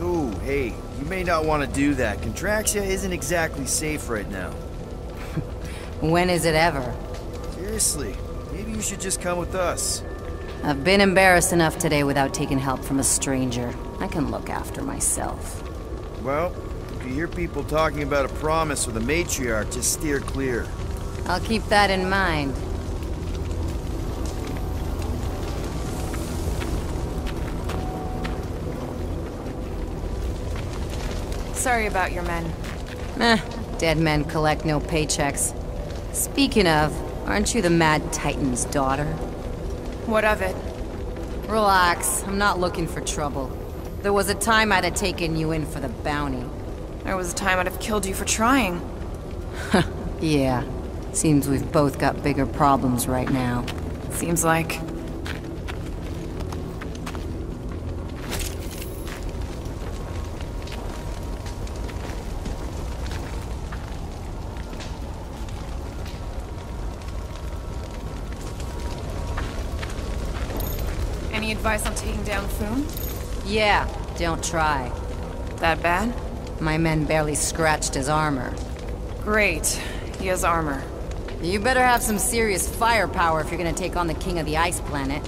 Ooh, hey, you may not want to do that. Contraxia isn't exactly safe right now. When is it ever? Seriously, maybe you should just come with us. I've been embarrassed enough today without taking help from a stranger. I can look after myself. Well, if you hear people talking about a promise with a matriarch, just steer clear. I'll keep that in mind. Sorry about your men. Dead men collect no paychecks. Speaking of, aren't you the Mad Titan's daughter? What of it? Relax, I'm not looking for trouble. There was a time I'd have taken you in for the bounty. There was a time I'd have killed you for trying. Yeah, seems we've both got bigger problems right now. Seems like. Any advice on taking down Foom? Yeah, don't try. That bad? My men barely scratched his armor. Great. He has armor. You better have some serious firepower if you're gonna take on the king of the ice planet.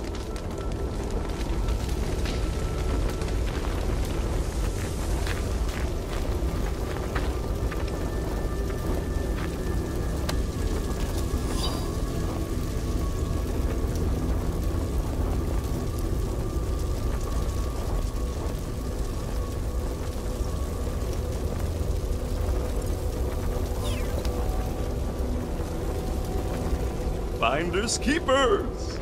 Finders keepers.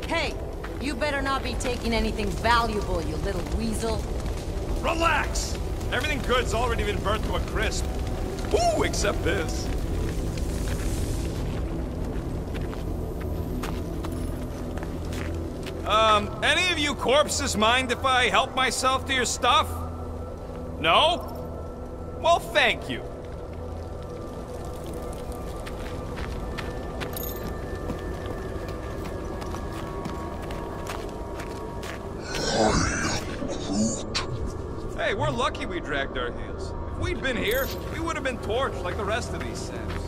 Hey, you better not be taking anything valuable, you little weasel. Relax. Everything good's already been burnt to a crisp. Ooh, except this. Any of you corpses mind if I help myself to your stuff? No? Well, thank you. Hey, we're lucky we dragged our heels. If we'd been here, we would have been torched like the rest of these saps.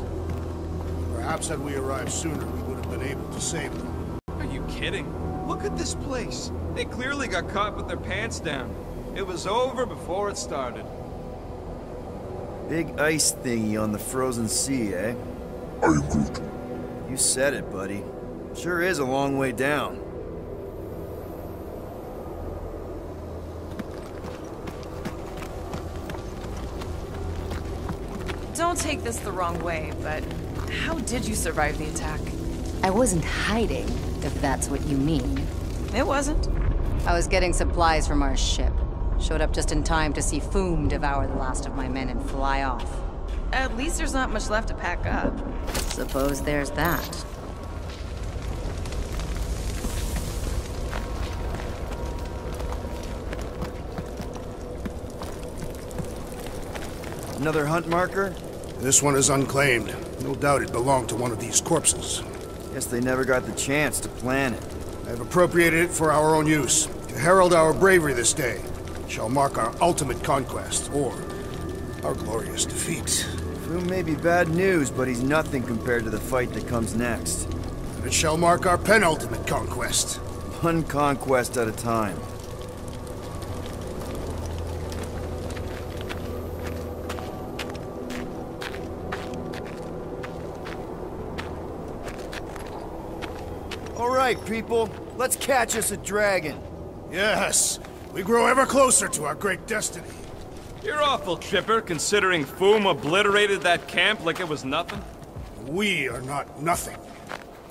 Perhaps had we arrived sooner, we would have been able to save them. Are you kidding? Look at this place. They clearly got caught with their pants down. It was over before it started. Big ice thingy on the frozen sea, eh? I am Groot. You said it, buddy. Sure is a long way down. Don't take this the wrong way, but how did you survive the attack? I wasn't hiding, if that's what you mean. It wasn't. I was getting supplies from our ship. Showed up just in time to see Foom devour the last of my men and fly off. At least there's not much left to pack up. Suppose there's that. Another hunt marker? This one is unclaimed. No doubt it belonged to one of these corpses. Guess they never got the chance to plan it. I have appropriated it for our own use, to herald our bravery this day. It shall mark our ultimate conquest, or our glorious defeat. Foom may be bad news, but he's nothing compared to the fight that comes next. And it shall mark our penultimate conquest. One conquest at a time. All right, people. Let's catch us a dragon. Yes, we grow ever closer to our great destiny. You're awful chipper, considering Foom obliterated that camp like it was nothing. We are not nothing.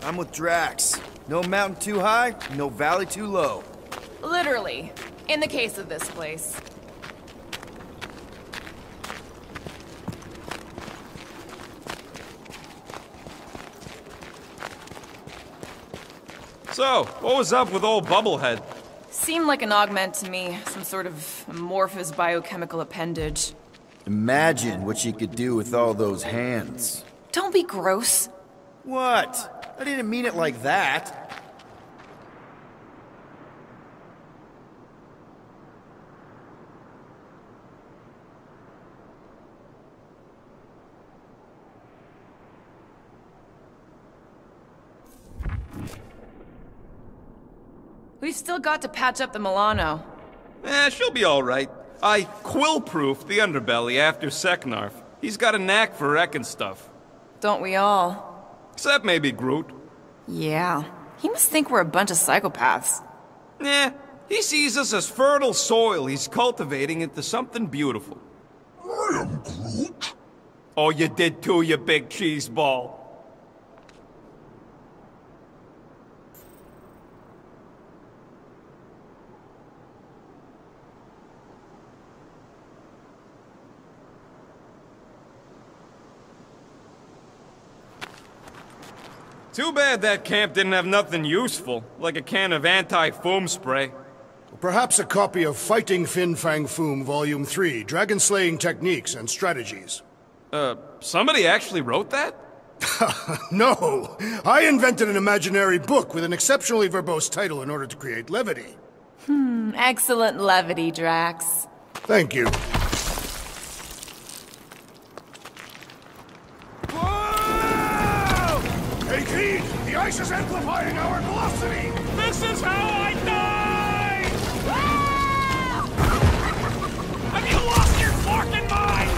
I'm with Drax. No mountain too high, no valley too low. Literally, in the case of this place. So, what was up with old Bubblehead? Seemed like an augment to me, some sort of amorphous biochemical appendage. Imagine what she could do with all those hands. Don't be gross. What? I didn't mean it like that. We've still got to patch up the Milano. She'll be alright. I quill-proofed the underbelly after Seknarf. He's got a knack for wrecking stuff. Don't we all? Except maybe Groot. Yeah. He must think we're a bunch of psychopaths. Nah, he sees us as fertile soil he's cultivating into something beautiful. I am Groot. Oh, you did too, you big cheese ball. Too bad that camp didn't have nothing useful, like a can of anti-foam spray. Perhaps a copy of Fighting Fin Fang Foom Volume 3, Dragon Slaying Techniques and Strategies. Somebody actually wrote that? No! I invented an imaginary book with an exceptionally verbose title in order to create levity. Excellent levity, Drax. Thank you. Take heed! The ice is amplifying our velocity! This is how I die! Have you lost your forking mind?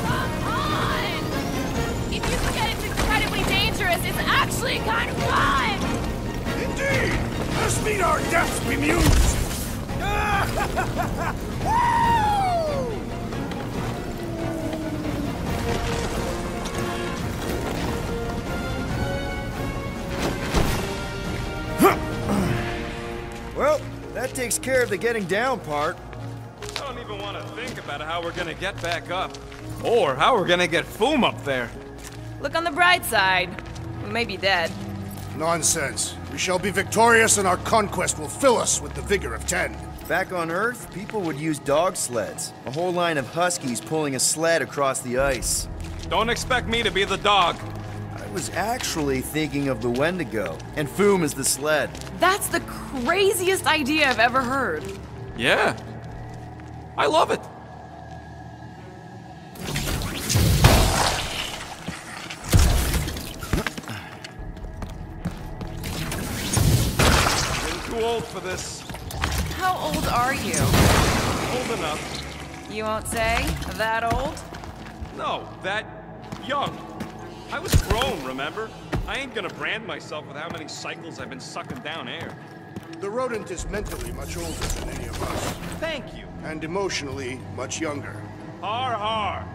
Come on! If you forget it's incredibly dangerous, it's actually kind of fun! Indeed! Let's meet our deaths bemused! Well, that takes care of the getting down part. I don't even want to think about how we're gonna get back up. Or how we're gonna get Foom up there. Look on the bright side. We may be dead. Nonsense. We shall be victorious and our conquest will fill us with the vigor of 10. Back on Earth, people would use dog sleds. A whole line of huskies pulling a sled across the ice. Don't expect me to be the dog. I was actually thinking of the Wendigo, and Foom is the sled. That's the craziest idea I've ever heard. Yeah. I love it. Getting too old for this. How old are you? Old enough. You won't say? That old? No, that young. I was grown, remember? I ain't gonna brand myself with how many cycles I've been sucking down air. The rodent is mentally much older than any of us, Thank you. and emotionally much younger. Har har.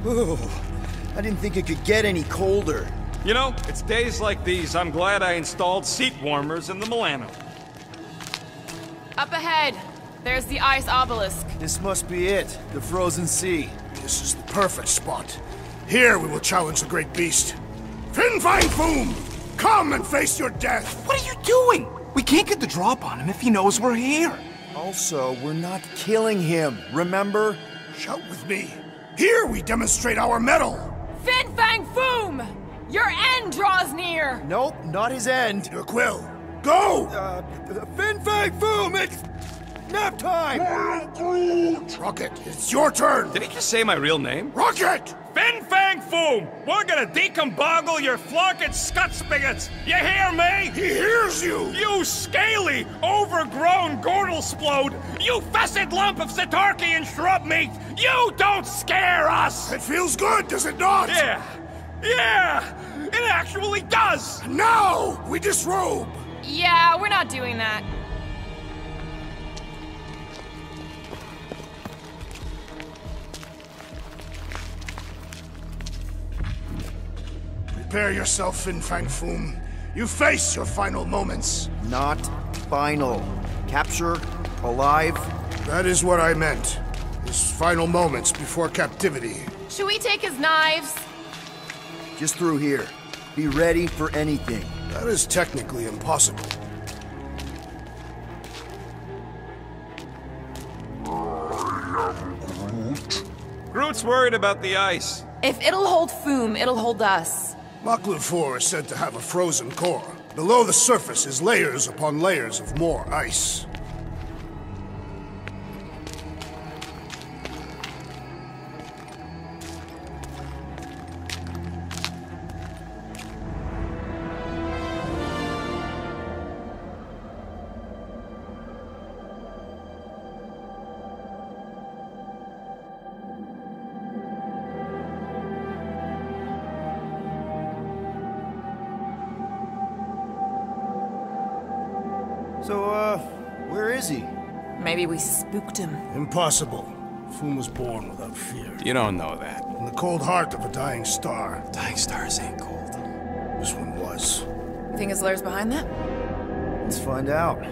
Ooh, I didn't think it could get any colder. You know, it's days like these I'm glad I installed seat warmers in the Milano. Up ahead. There's the ice obelisk. This must be it, the frozen sea. This is the perfect spot. Here we will challenge the great beast. Fin Fang Foom! Come and face your death! What are you doing? We can't get the drop on him if he knows we're here. Also, we're not killing him, remember? Shout with me. Here we demonstrate our mettle! Fin Fang Foom! Your end draws near! Nope, not his end. Your quill. Go! Fin Fang Foom, it's... nap time! I am Groot! Rocket, it's your turn! Did he just say my real name? Rocket! Fin Fang Foom! We're gonna decomboggle your flunking scut spigots! You hear me? He hears you! You scaly, overgrown gordle-splode! You fessed lump of Satarkian shrub meat! You don't scare us! It feels good, does it not? Yeah! It actually does! Now, we disrobe! Yeah, we're not doing that. Prepare yourself, Fin Fang Foom. You face your final moments. Not final. Capture, alive. That is what I meant. His final moments before captivity. Should we take his knives? Just through here. Be ready for anything. That is technically impossible. Groot's worried about the ice. If it'll hold Foom, it'll hold us. Maklu 4 is said to have a frozen core. Below the surface is layers upon layers of more ice. So, where is he? Maybe we spooked him. Impossible. Foom was born without fear. You don't know that. In the cold heart of a dying star. Dying stars ain't cold. This one was. You think his lair's behind that? Let's find out.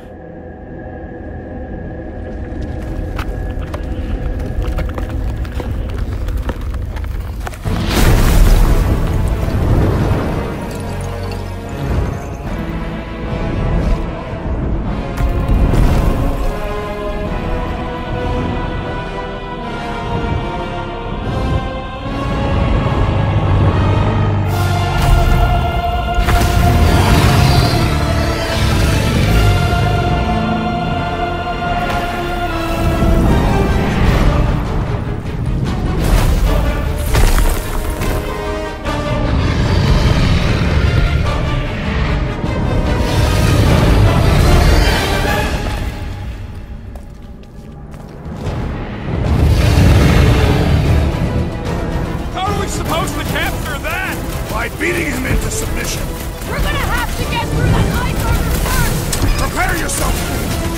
Beating him into submission. We're gonna have to get through that ice armor first! Prepare yourself!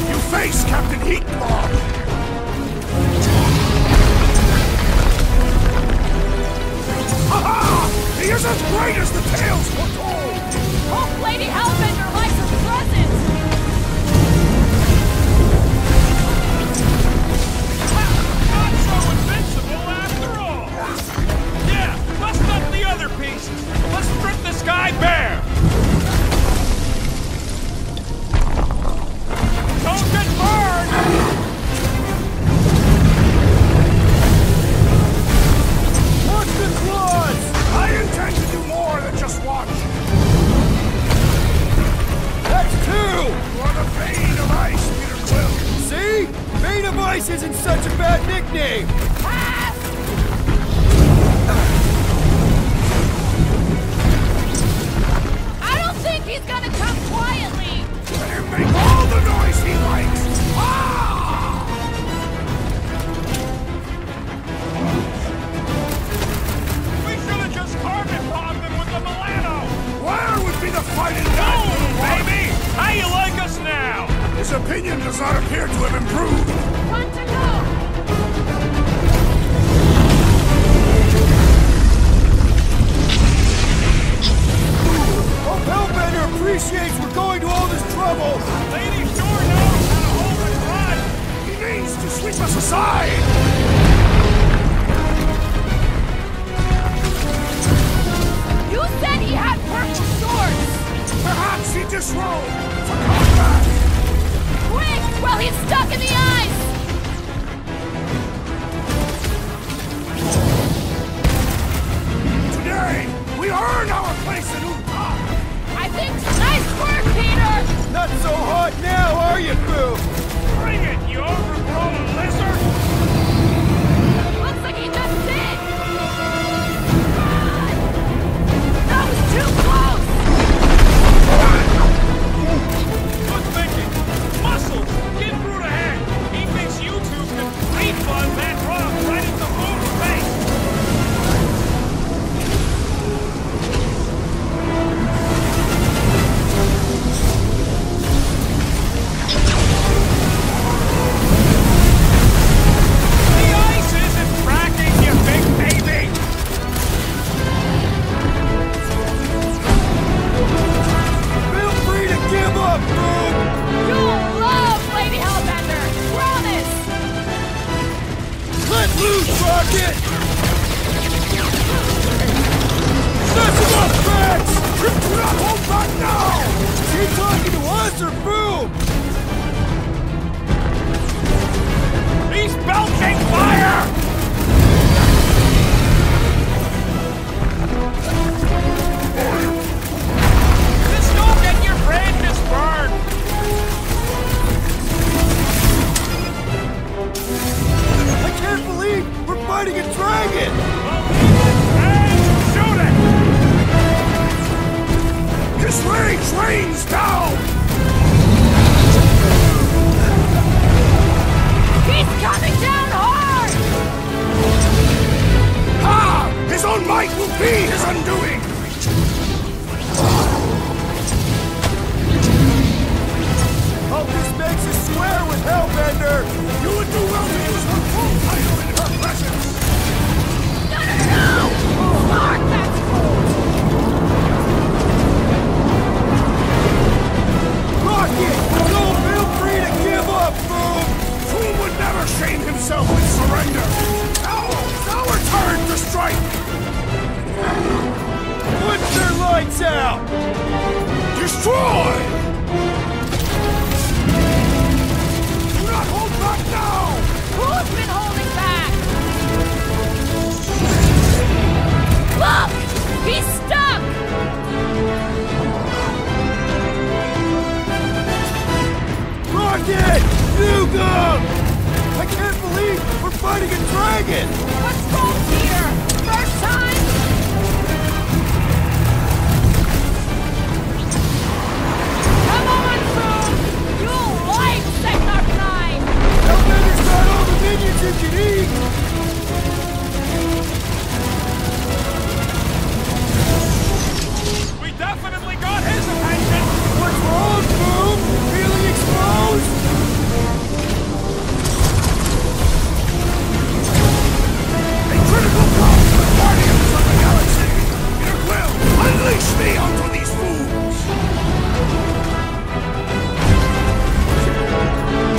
You face Captain Heatclaw! Ha-ha! He is as great as the tales foretold! Hope Lady Hellbender likes her present! Not so invincible after all! Yeah, bust up the other pieces! Let's strip this guy bare! Don't get burned! Watch the claws! I intend to do more than just watch! That's two! You are the Bane of Ice, Peter Quill! See? Bane of Ice isn't such a bad nickname! I don't think he's gonna come quietly! Let him make all the noise he likes! Ah! We should have just carpet bombed him with the Milano! Where would be the fight in Boom, that? baby! How you like us now? His opinion does not appear to have improved. One to go! Oh, Hellbender appreciates we're going to all this trouble! Lady sure knows how to hold and run! He means to sweep us aside! You said he had purple swords! Perhaps he disrobed for combat! Quick! While he's stuck in the ice! Rocket! Set him up, Max! Do not hold back now! Is he talking to us or Boom? He's belching fire! Just don't get your brain burned! I can't believe we're fighting a dragon! And shoot it! His rage rains down! He's coming down hard! Ha! His own might will be his undoing! Hope this makes us swear with Hellbender! You would do well to use her full title in her presence! No! Mark, that's cold! Rocket! Don't feel free to give up, Boom! Fool would never shame himself with surrender! Now it's our turn to strike! Put their lights out! Destroy! Do not hold back now! Who's been holding back? Look! He's stuck! Rocket! Nukem! I can't believe we're fighting a dragon! What's wrong, Peter? First time? Come on, Boom! You'll like Sector 9! Hellbender's got all the minions you can eat! We definitely got his attention! What's wrong, Boom? Feeling exposed? A critical blow to the Guardians of the Galaxy! Peter Quill, unleash me onto these fools!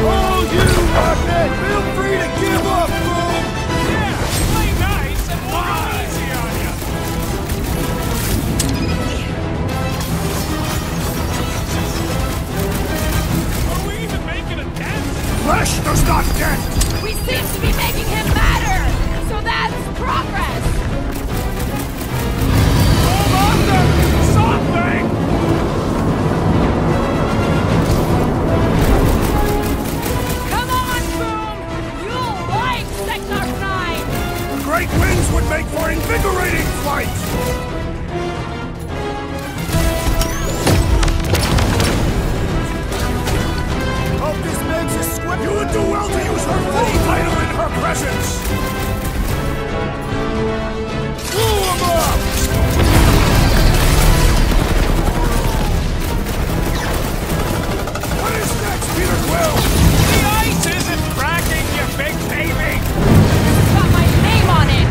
Oh, you, Rocket! Feel free to give up, Boom! Yeah, play nice and we'll go easy on you! Are we even making a dent? Flesh does not dent! We seem to be making him matter! So that's progress! Hold on to something! Come on, Boom! You'll like Sector 9! Great winds would make for invigorating flight! Hope this makes us sweat. You would do well to use her full title in her presence! Blew him up! What is next, Peter Quill? The ice isn't cracking, you big baby! It's got my name on it!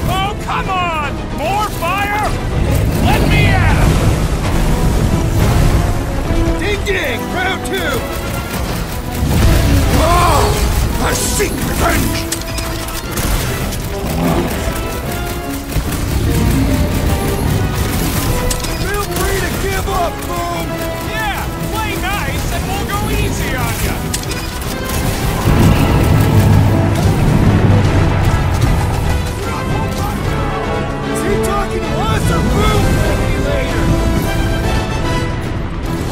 Oh, come on! More fire? Let me at him! Ding ding! Round 2! Oh! I seek revenge! Feel free to give up, Boom! Yeah, play nice and we'll go easy on you! Is he talking to us or Boom? Maybe later.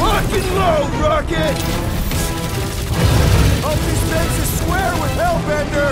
Lock and load, Rocket! Hope this makes us square with Hellbender!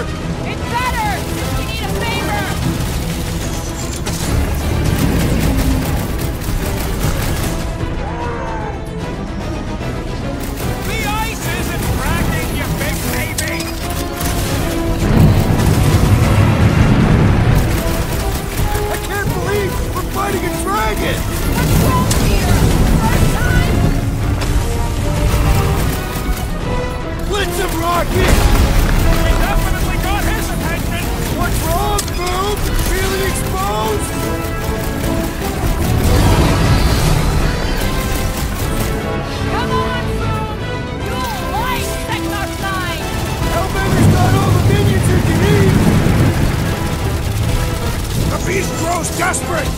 grows desperate!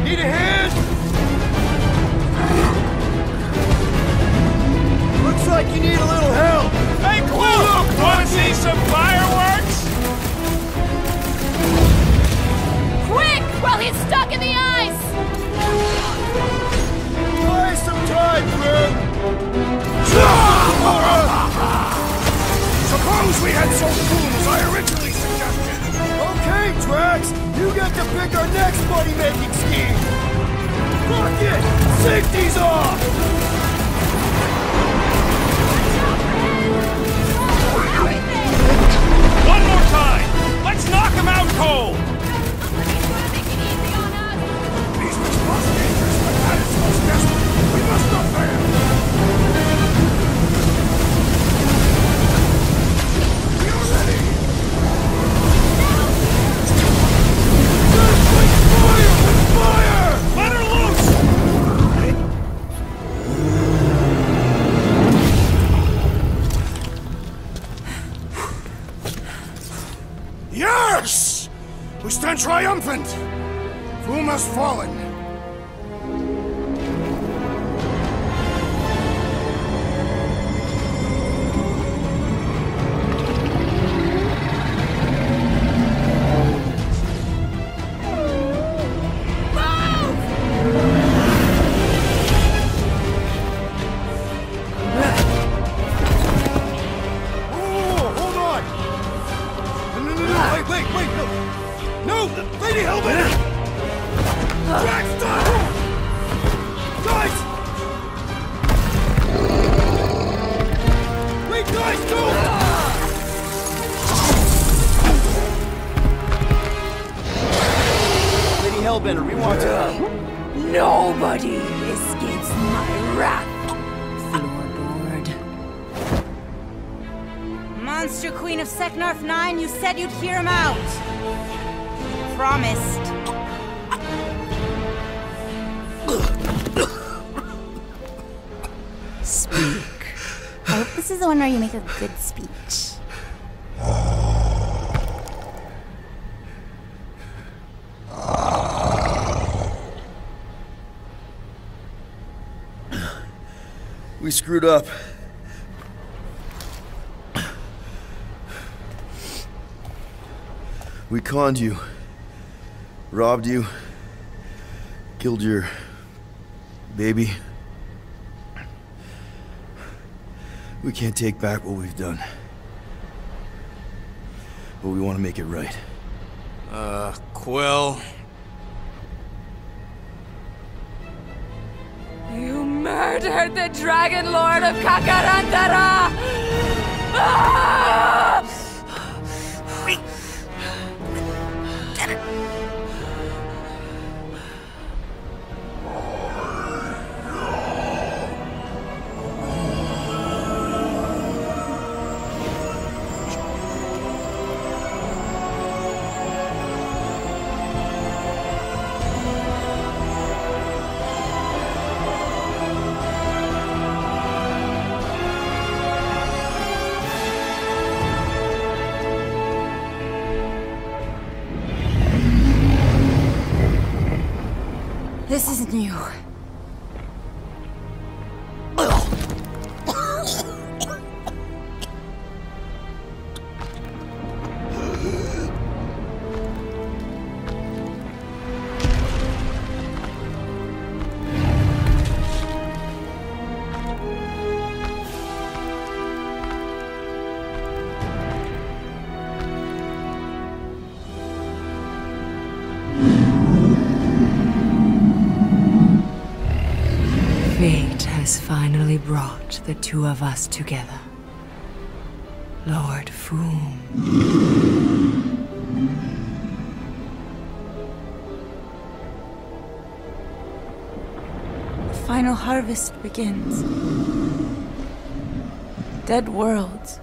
Need a hand? Looks like you need a little help. Hey, Quill! Wanna see some fireworks? Quick! While he's stuck in the ice! Buy some time, Greg. Suppose we head so soon as I originally suggested! Okay, Drax, you get to pick our next money-making scheme. Fuck it! Safety's off! One more time! Let's knock him out cold! These must cause dangerous, but that is most desperate! We must not fail! We are ready! Fire! Let her loose! Yes! We stand triumphant! Foom has fallen. Hellbender, we want to... Nobody escapes my wrath. Floorboard. Monster Queen of Seknarf 9, you said you'd hear him out. Promised. Speak. I hope this is the one where you make a good speech. We screwed up. We conned you. Robbed you. Killed your... baby. We can't take back what we've done. But we want to make it right. Quill. You murdered the Dragon Lord of Kakarandara! Ah! This isn't you. Fate has finally brought the two of us together. Lord Foom. The final harvest begins. Dead worlds,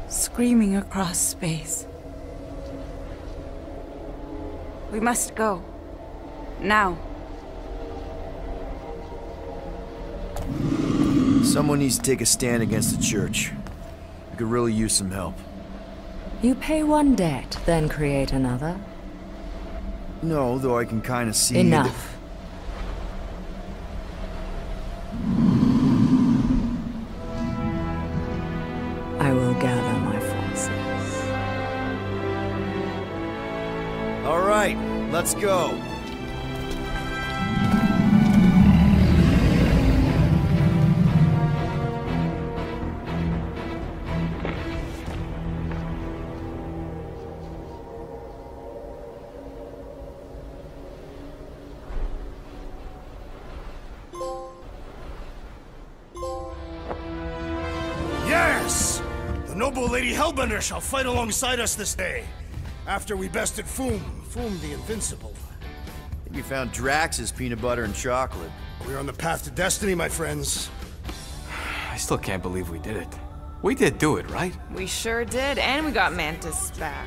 screaming across space. We must go. Now. Someone needs to take a stand against the church. We could really use some help. You pay one debt, then create another? No, though I can kind of see... Enough. I will gather my forces. All right, let's go. Yes! The noble Lady Hellbender shall fight alongside us this day. After we bested Foom the Invincible. We found Drax's peanut butter and chocolate. We're on the path to destiny, my friends. I still can't believe we did it. We did do it, right? We sure did, and we got Mantis back.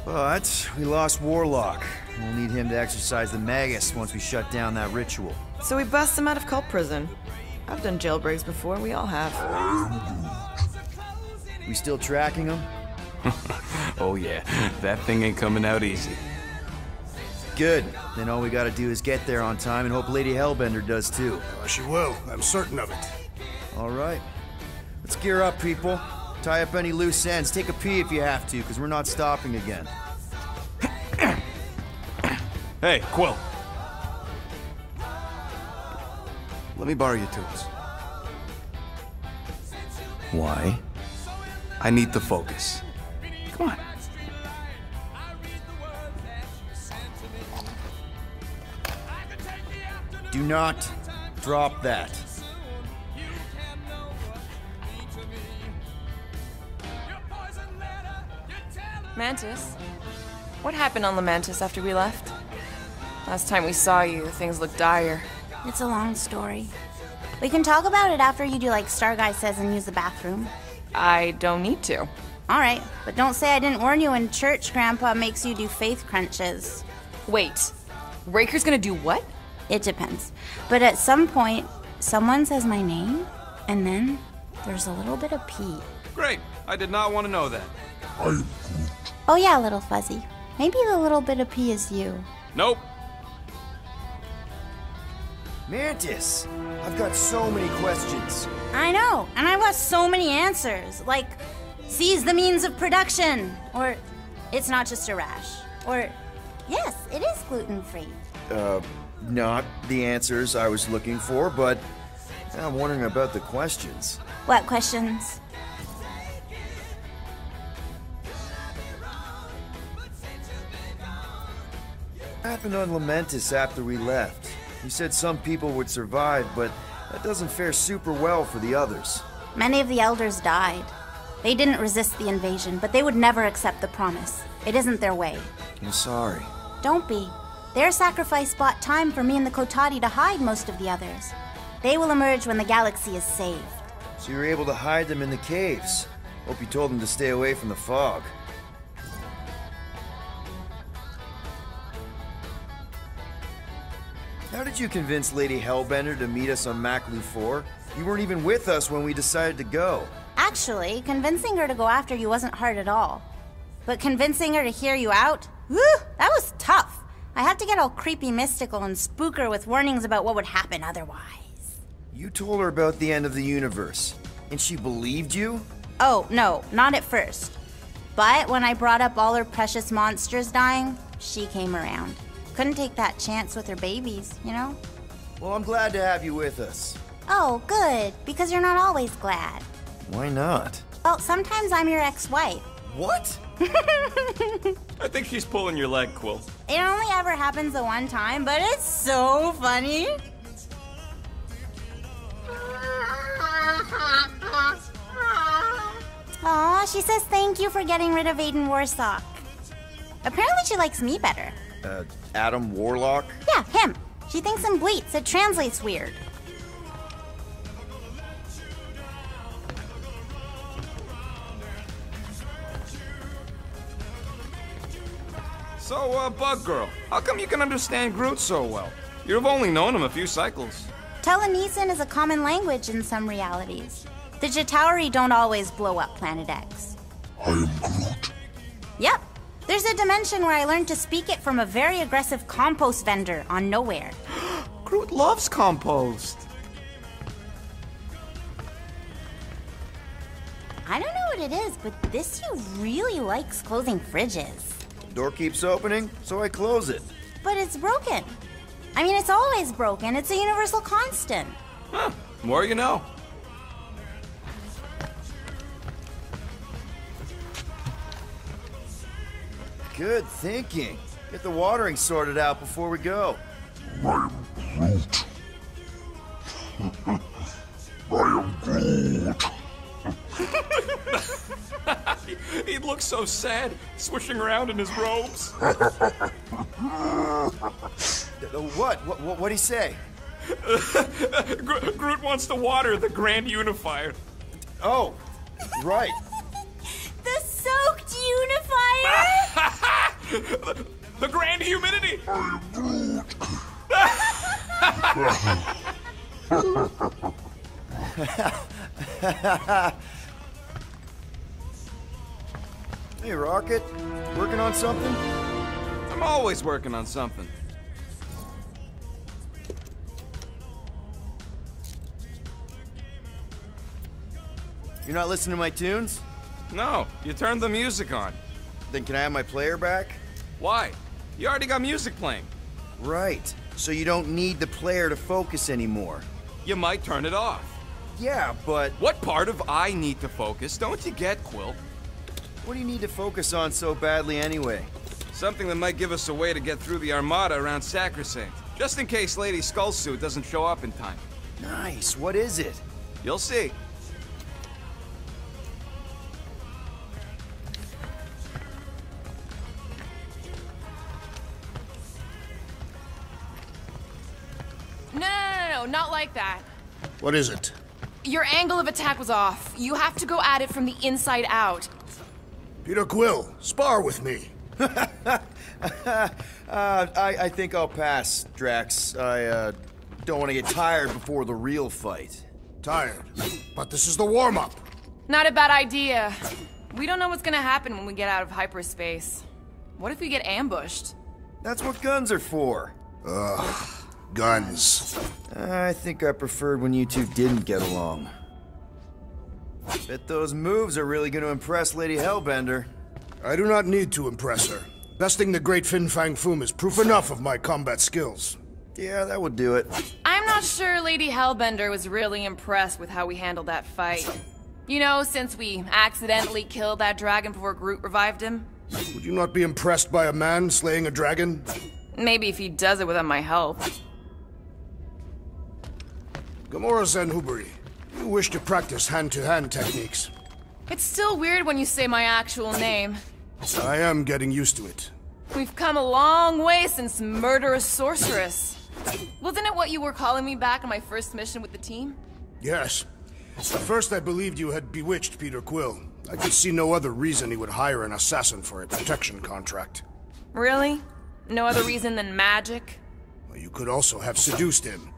But we lost Warlock. We'll need him to exercise the Magus once we shut down that ritual. So we bust him out of cult prison. I've done jailbreaks before, we all have. We still tracking him? Oh yeah, that thing ain't coming out easy. Good. Then all we gotta do is get there on time and hope Lady Hellbender does too. She will, I'm certain of it. All right. Let's gear up, people. Tie up any loose ends. Take a pee if you have to, because we're not stopping again. Hey, Quill. Let me borrow your tools. Why? I need to focus. Come on. Do not drop that. Mantis? What happened on the Mantis after we left? Last time we saw you, things looked dire. It's a long story. We can talk about it after you do like Starguy says and use the bathroom. I don't need to. Alright, but don't say I didn't warn you in church Grandpa makes you do faith crunches. Wait, Raker's gonna do what? It depends. But at some point, someone says my name, and then there's a little bit of pee. Great. I did not want to know that. Oh yeah, little fuzzy. Maybe the little bit of pee is you. Nope. Mantis! I've got so many questions. I know, and I've got so many answers. Like, seize the means of production. Or, it's not just a rash. Or, yes, it is gluten-free. Not the answers I was looking for, but I'm wondering about the questions. What questions? What happened on Lamentis after we left? You said some people would survive, but that doesn't fare super well for the others. Many of the elders died. They didn't resist the invasion, but they would never accept the promise. It isn't their way. I'm sorry. Don't be. Their sacrifice bought time for me and the Kotati to hide most of the others. They will emerge when the galaxy is saved. So you were able to hide them in the caves. Hope you told them to stay away from the fog. How did you convince Lady Hellbender to meet us on Maklu 4? You weren't even with us when we decided to go. Actually, convincing her to go after you wasn't hard at all. But convincing her to hear you out? Whew, that was tough. I had to get all creepy mystical and spook her with warnings about what would happen otherwise. You told her about the end of the universe, and she believed you? Oh, no, not at first. But when I brought up all her precious monsters dying, she came around. Couldn't take that chance with her babies, you know? Well, I'm glad to have you with us. Oh, good, because you're not always glad. Why not? Well, sometimes I'm your ex-wife. What? I think she's pulling your leg, Quill. It only ever happens the one time, but it's so funny. Aw, she says thank you for getting rid of Aiden Warsock. Apparently she likes me better. Adam Warlock? Yeah, him. She thinks I'm bleats. It translates weird. So, Bug Girl, how come you can understand Groot so well? You've only known him a few cycles. Telenesin is a common language in some realities. The Chitauri don't always blow up Planet X. I am Groot. Yep. There's a dimension where I learned to speak it from a very aggressive compost vendor on Nowhere. Groot loves compost. I don't know what it is, but this you really likes closing fridges. Door keeps opening, so I close it. But it's broken. I mean, it's always broken. It's a universal constant. Huh. More you know. Good thinking. Get the watering sorted out before we go. I am Groot. I am Groot. He looks so sad, swishing around in his robes. What'd he say? Groot wants to water the Grand Unifier. Oh, right. The soaked unifier? The Grand Humidity! I am Groot. Hey, Rocket. Working on something? I'm always working on something. You're not listening to my tunes? No, you turned the music on. Then can I have my player back? Why? You already got music playing. Right. So you don't need the player to focus anymore. You might turn it off. Yeah, but... What part of I need to focus don't you get, Quill? What do you need to focus on so badly anyway? Something that might give us a way to get through the Armada around Sacrosanct. Just in case Lady Skullsuit doesn't show up in time. Nice. What is it? You'll see. No, not like that. What is it? Your angle of attack was off. You have to go at it from the inside out. Peter Quill, spar with me. I think I'll pass, Drax. I don't want to get tired before the real fight. Tired. But this is the warm-up. Not a bad idea. We don't know what's gonna happen when we get out of hyperspace. What if we get ambushed? That's what guns are for. Ugh. Guns. I think I preferred when you two didn't get along. Bet those moves are really going to impress Lady Hellbender. I do not need to impress her. Besting the great Fin Fang Foom is proof enough of my combat skills. Yeah, that would do it. I'm not sure Lady Hellbender was really impressed with how we handled that fight. You know, since we accidentally killed that dragon before Groot revived him. Would you not be impressed by a man slaying a dragon? Maybe if he does it without my help. Gamora Zanhubri, you wish to practice hand-to-hand techniques. It's still weird when you say my actual name. I am getting used to it. We've come a long way since Murderous Sorceress. Wasn't it what you were calling me back on my first mission with the team? Yes. At first I believed you had bewitched Peter Quill. I could see no other reason he would hire an assassin for a protection contract. Really? No other reason than magic? Well, you could also have seduced him.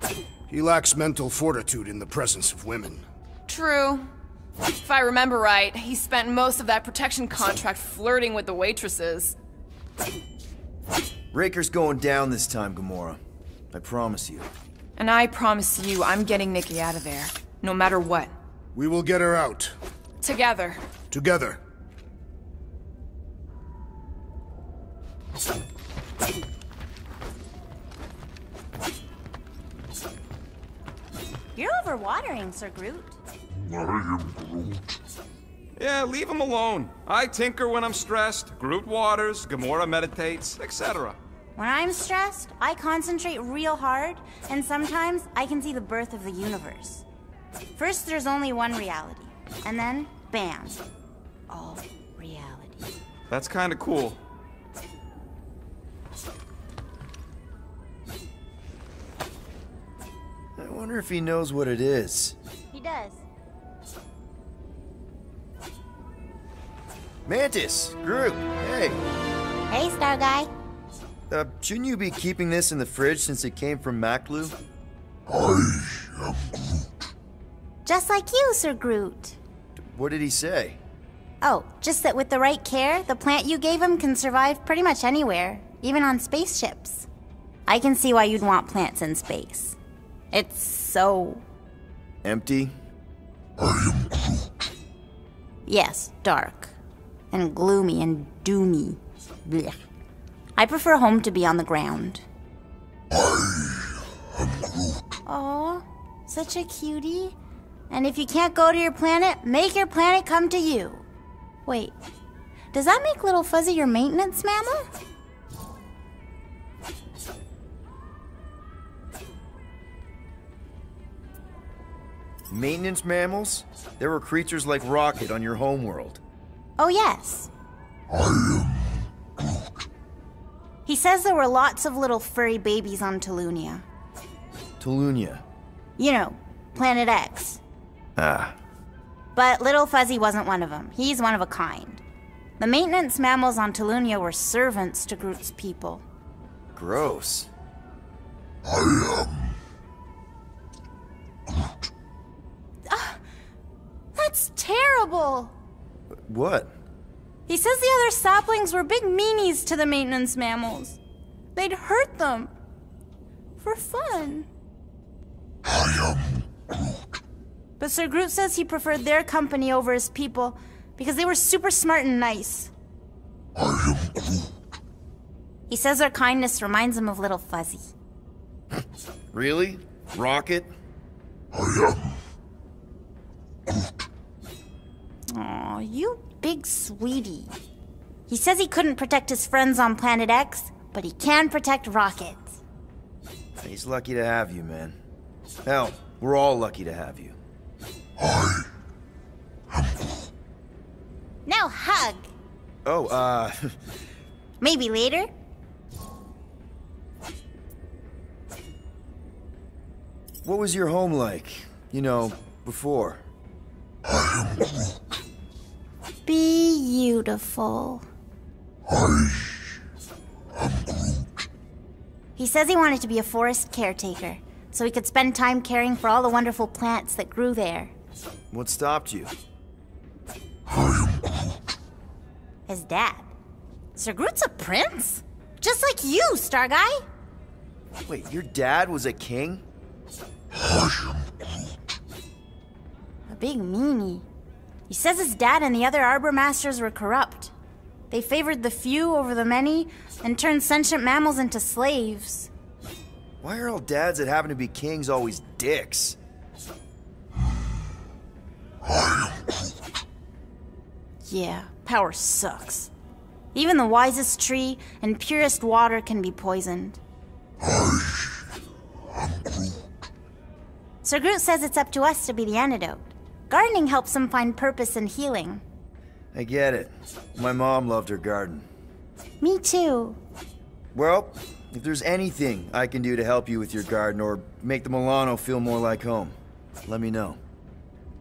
He lacks mental fortitude in the presence of women. True. If I remember right, he spent most of that protection contract flirting with the waitresses. Raker's going down this time, Gamora. I promise you. And I promise you I'm getting Nikki out of there, no matter what. We will get her out. Together. Together. You're overwatering, Sir Groot. I am Groot. Yeah, leave him alone. I tinker when I'm stressed, Groot waters, Gamora meditates, etc. When I'm stressed, I concentrate real hard, and sometimes I can see the birth of the universe. First, there's only one reality, and then, bam, all reality. That's kinda cool. I wonder if he knows what it is. He does. Mantis! Groot! Hey! Hey, Star Guy. Shouldn't you be keeping this in the fridge since it came from Maklu? I am Groot. Just like you, Sir Groot. What did he say? Oh, just that with the right care, the plant you gave him can survive pretty much anywhere, even on spaceships. I can see why you'd want plants in space. It's so... empty? I am Groot. Yes, dark. And gloomy and doomy. Blech. I prefer home to be on the ground. I am Groot. Aw, such a cutie. And if you can't go to your planet, make your planet come to you. Wait, does that make Little Fuzzy your maintenance mammal? Maintenance mammals? There were creatures like Rocket on your homeworld. Oh, yes. I am Groot. He says there were lots of little furry babies on Tulunia. Tulunia. You know, Planet X. Ah. But Little Fuzzy wasn't one of them. He's one of a kind. The maintenance mammals on Tulunia were servants to Groot's people. Gross. I am Groot. That's terrible! What? He says the other saplings were big meanies to the maintenance mammals. They'd hurt them. For fun. I am Groot. But Sir Groot says he preferred their company over his people because they were super smart and nice. I am Groot. He says their kindness reminds him of Little Fuzzy. Really? Rocket? I am Groot. Aw, you big sweetie. He says he couldn't protect his friends on Planet X, but he can protect Rocket. He's lucky to have you, man. Hell, we're all lucky to have you. I am Groot. Now hug. Oh, Maybe later. what was your home like? You know, before? I am Groot. Beautiful. I am Groot. He says he wanted to be a forest caretaker, so he could spend time caring for all the wonderful plants that grew there. What stopped you? I am Groot. His dad. Sir Groot's a prince? Just like you, Star Guy. Wait, your dad was a king? I am Groot. A big meanie. He says his dad and the other Arbor Masters were corrupt. They favored the few over the many and turned sentient mammals into slaves. Why are all dads that happen to be kings always dicks? I am Groot. Yeah, power sucks. Even the wisest tree and purest water can be poisoned. I am Groot. Sir Groot says it's up to us to be the antidote. Gardening helps him find purpose and healing. I get it. My mom loved her garden. Me too. Well, if there's anything I can do to help you with your garden or make the Milano feel more like home, let me know.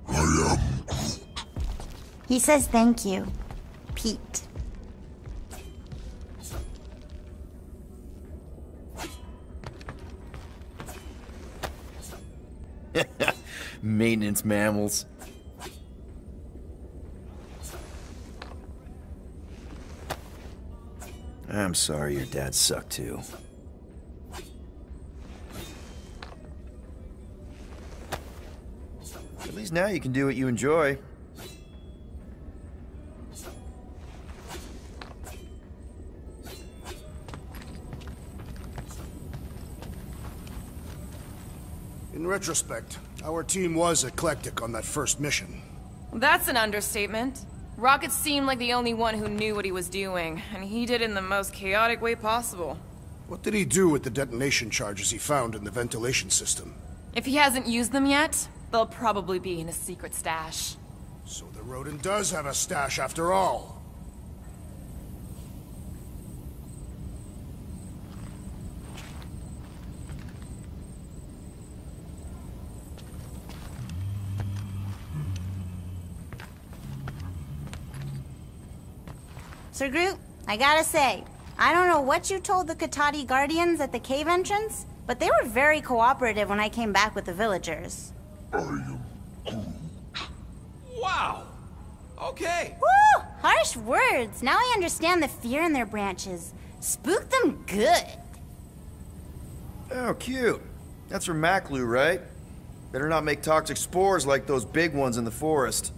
I am Groot. He says thank you, Pete. Maintenance mammals. I'm sorry your dad sucked too. At least now you can do what you enjoy. In retrospect, our team was eclectic on that first mission. That's an understatement. Rocket seemed like the only one who knew what he was doing, and he did it in the most chaotic way possible. What did he do with the detonation charges he found in the ventilation system? If he hasn't used them yet, they'll probably be in a secret stash. So the rodent does have a stash after all. Sir Groot, I gotta say, I don't know what you told the Katati Guardians at the cave entrance, but they were very cooperative when I came back with the villagers. I am Groot. Wow. Okay. Woo! Harsh words. Now I understand the fear in their branches. Spook them good. Oh, cute. That's from Maklu, right? Better not make toxic spores like those big ones in the forest.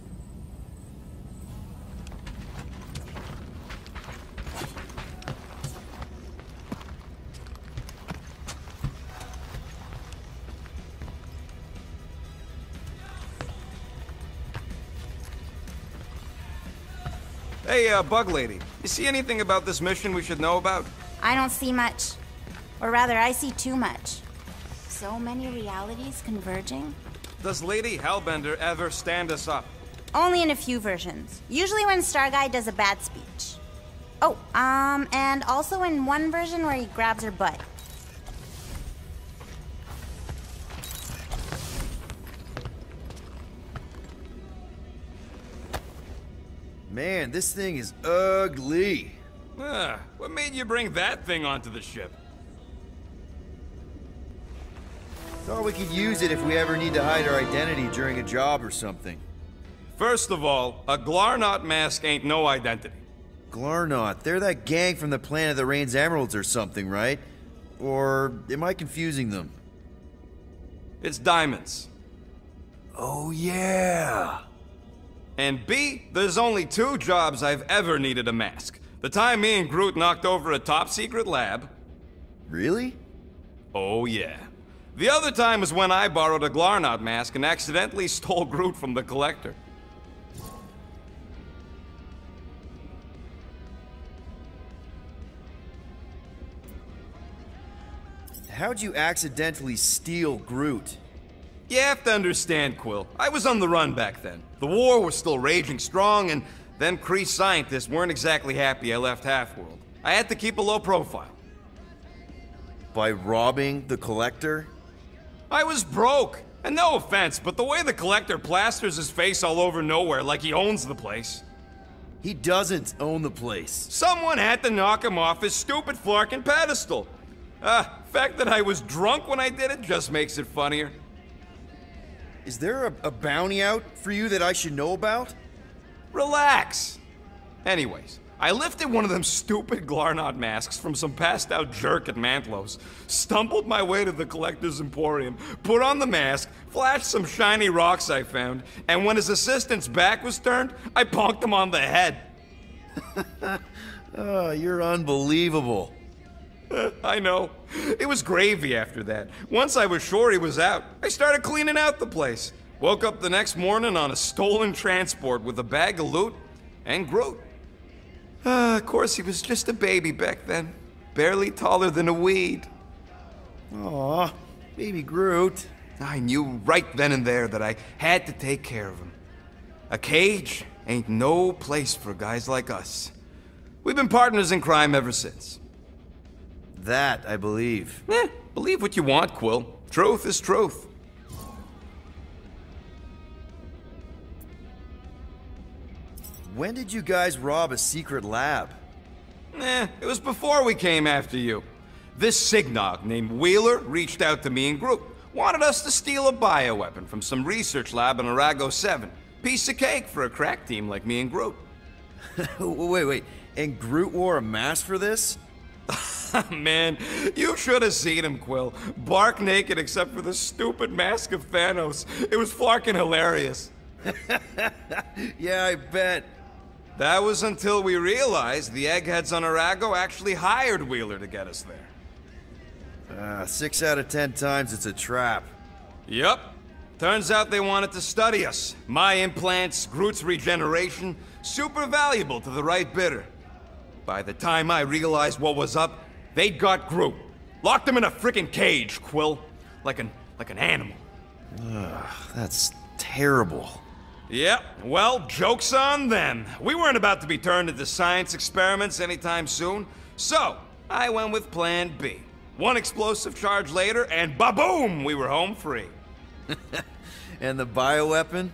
Hey, Bug Lady, you see anything about this mission we should know about? I don't see much. Or rather, I see too much. So many realities converging. Does Lady Hellbender ever stand us up? Only in a few versions. Usually when Star Guy does a bad speech. Oh, and also in one version where he grabs her butt. Man, this thing is ugly. What made you bring that thing onto the ship? Thought we could use it if we ever need to hide our identity during a job or something. First of all, a Glarnot mask ain't no identity. Glarnot, they're that gang from the Planet that Rains Emeralds or something, right? Or am I confusing them? It's diamonds. Oh yeah. And B, there's only 2 jobs I've ever needed a mask. The time me and Groot knocked over a top-secret lab. Really? Oh yeah. The other time was when I borrowed a Glarnot mask and accidentally stole Groot from the Collector. How'd you accidentally steal Groot? You have to understand, Quill. I was on the run back then. The war was still raging strong, and them Kree scientists weren't exactly happy I left Half-World. I had to keep a low profile. By robbing the Collector? I was broke. And no offense, but the way the Collector plasters his face all over nowhere like he owns the place. He doesn't own the place. Someone had to knock him off his stupid flarkin' pedestal. Fact that I was drunk when I did it just makes it funnier. Is there a bounty out for you that I should know about? Relax. Anyways, I lifted one of them stupid Glarnot masks from some passed out jerk at Mantlos, stumbled my way to the Collector's Emporium, put on the mask, flashed some shiny rocks I found, and when his assistant's back was turned, I bonked him on the head. Oh, you're unbelievable. I know. It was gravy after that. Once I was sure he was out, I started cleaning out the place. Woke up the next morning on a stolen transport with a bag of loot and Groot. Of course, he was just a baby back then. Barely taller than a weed. Aw, baby Groot. I knew right then and there that I had to take care of him. A cage ain't no place for guys like us. We've been partners in crime ever since. That, I believe. Believe what you want, Quill. Truth is truth. When did you guys rob a secret lab? It was before we came after you. This Signog named Wheeler reached out to me and Groot. Wanted us to steal a bioweapon from some research lab in Arago 7. Piece of cake for a crack team like me and Groot. Wait. And Groot wore a mask for this? Man, you should have seen him, Quill. Bark naked except for the stupid mask of Thanos. It was flarkin' hilarious. Yeah, I bet. That was until we realized the eggheads on Arago actually hired Wheeler to get us there. 6 out of 10 times it's a trap. Yup. Turns out they wanted to study us. My implants, Groot's regeneration, super valuable to the right bidder. By the time I realized what was up, they'd got Groot. Locked him in a frickin' cage, Quill. Like an animal. That's terrible. Yep, well, joke's on them. We weren't about to be turned into science experiments anytime soon, so I went with Plan B. One explosive charge later, and ba-boom, we were home free. And the bioweapon?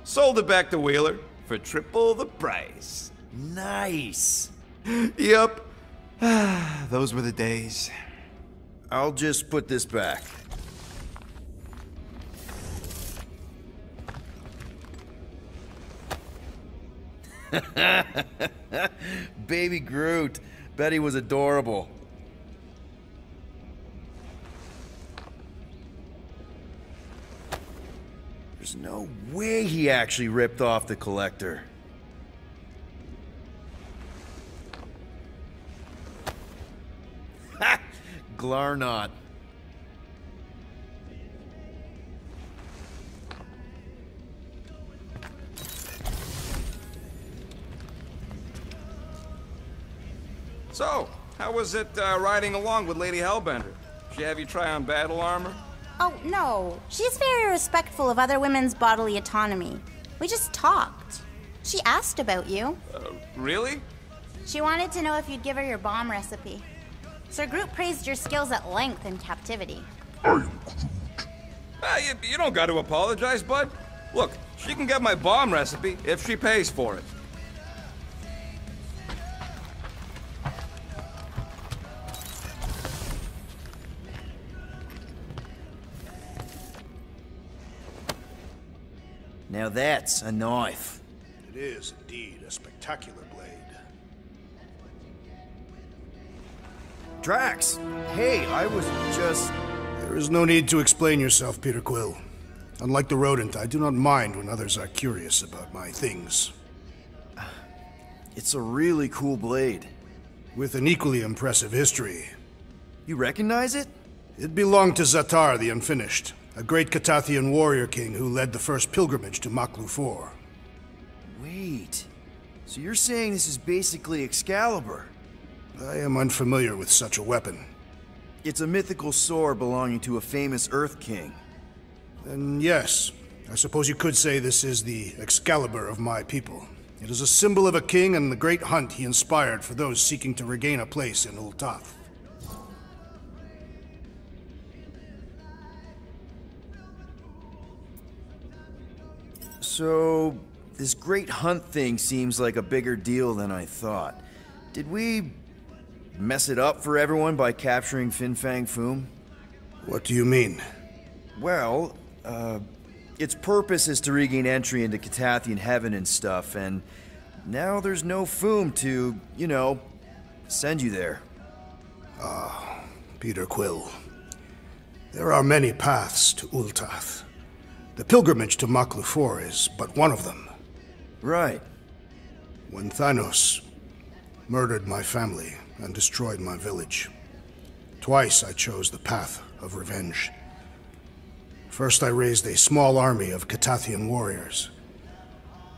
Sold it back to Wheeler for triple the price. Nice. Yep. Those were the days. I'll just put this back. Baby Groot. Bet he was adorable. There's no way he actually ripped off the Collector. Ha! Glarnot. So, how was it riding along with Lady Hellbender? She have you try on battle armor? Oh, no. She's very respectful of other women's bodily autonomy. We just talked. She asked about you. Really? She wanted to know if you'd give her your bomb recipe. Sir Groot praised your skills at length in captivity. You don't got to apologize, bud. Look, she can get my bomb recipe if she pays for it. Now that's a knife. It is indeed a spectacular blade. Drax! Hey, I was just... There is no need to explain yourself, Peter Quill. Unlike the rodent, I do not mind when others are curious about my things. It's a really cool blade. With an equally impressive history. You recognize it? It belonged to Zatar the Unfinished, a great Catathian warrior king who led the first pilgrimage to Maklu 4. Wait, so you're saying this is basically Excalibur? I am unfamiliar with such a weapon. It's a mythical sword belonging to a famous Earth King. Then yes, I suppose you could say this is the Excalibur of my people. It is a symbol of a king and the great hunt he inspired for those seeking to regain a place in Ultath. So, this great hunt thing seems like a bigger deal than I thought. Did we mess it up for everyone by capturing Fin Fang Foom? What do you mean? Well, its purpose is to regain entry into Catathian heaven and stuff, and now there's no Foom to, you know, send you there. Ah, Peter Quill. There are many paths to Ultath. The pilgrimage to Maklu 4 is but one of them. Right. When Thanos murdered my family and destroyed my village, twice I chose the path of revenge. First I raised a small army of Catathian warriors.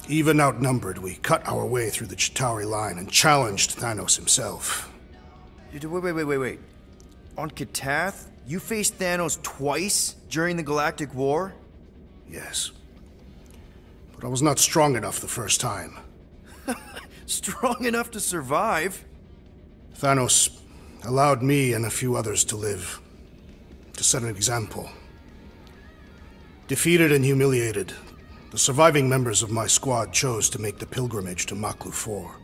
Even outnumbered, we cut our way through the Chitauri line and challenged Thanos himself. Wait. On Katath, you faced Thanos twice during the Galactic War? Yes. But I was not strong enough the first time. Strong enough to survive? Thanos allowed me and a few others to live, to set an example. Defeated and humiliated, the surviving members of my squad chose to make the pilgrimage to Maklu 4.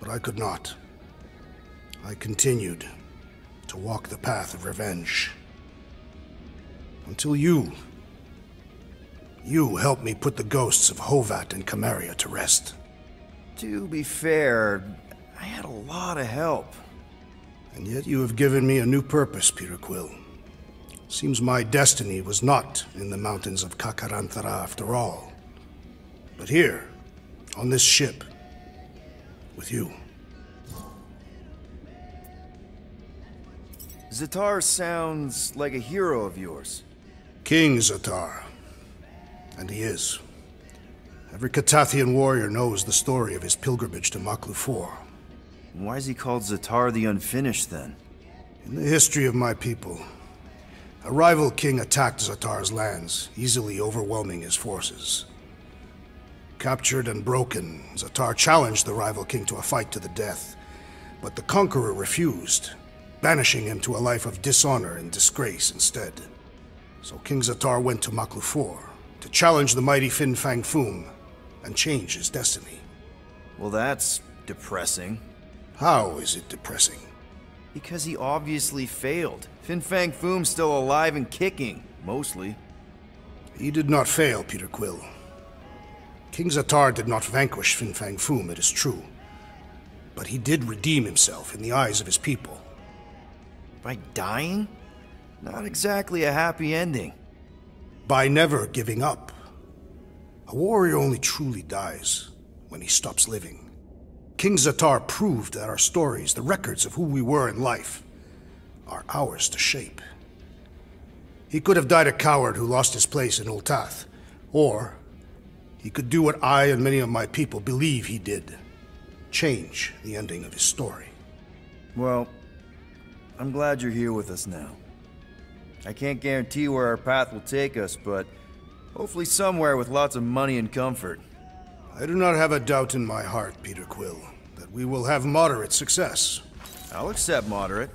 But I could not. I continued to walk the path of revenge. Until you helped me put the ghosts of Hovat and Kamaria to rest. To be fair, I had a lot of help. And yet you have given me a new purpose, Peter Quill. Seems my destiny was not in the mountains of Kakarantara after all, but here, on this ship, with you. Zatar sounds like a hero of yours. King Zatar. And he is. Every Catathian warrior knows the story of his pilgrimage to Maklu 4. Why is he called Zatar the Unfinished, then? In the history of my people, a rival king attacked Zatar's lands, easily overwhelming his forces. Captured and broken, Zatar challenged the rival king to a fight to the death, but the conqueror refused, banishing him to a life of dishonor and disgrace instead. So King Zatar went to Maklu 4 to challenge the mighty Fin Fang Foom and change his destiny. Well, that's depressing. How is it depressing? Because he obviously failed. Fin Fang Foom's still alive and kicking, mostly. He did not fail, Peter Quill. King Zatar did not vanquish Fin Fang Foom, it is true. But he did redeem himself in the eyes of his people. By dying? Not exactly a happy ending. By never giving up. A warrior only truly dies when he stops living. King Zatar proved that our stories, the records of who we were in life, are ours to shape. He could have died a coward who lost his place in Ultath, or he could do what I and many of my people believe he did. Change the ending of his story. Well, I'm glad you're here with us now. I can't guarantee where our path will take us, but hopefully somewhere with lots of money and comfort. I do not have a doubt in my heart, Peter Quill, that we will have moderate success. I'll accept moderate.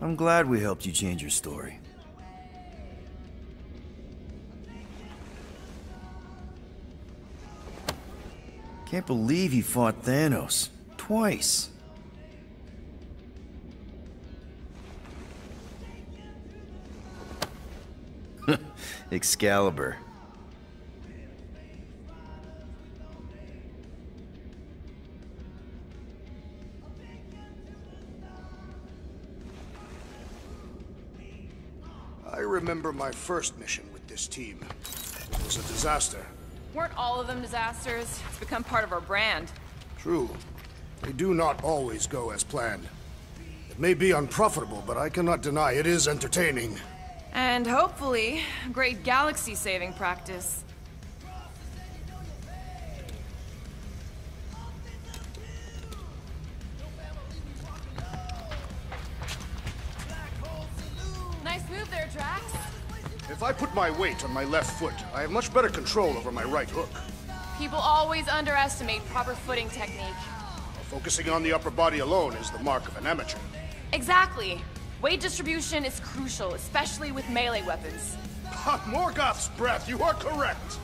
I'm glad we helped you change your story. Can't believe he fought Thanos. Twice. Excalibur. I remember my first mission with this team. It was a disaster. Weren't all of them disasters? It's become part of our brand. True. They do not always go as planned. It may be unprofitable, but I cannot deny it is entertaining. And hopefully, great galaxy-saving practice. Nice move there, Drax. If I put my weight on my left foot, I have much better control over my right hook. People always underestimate proper footing technique. Focusing on the upper body alone is the mark of an amateur. Exactly. Weight distribution is crucial, especially with melee weapons. Morgoth's breath, you are correct!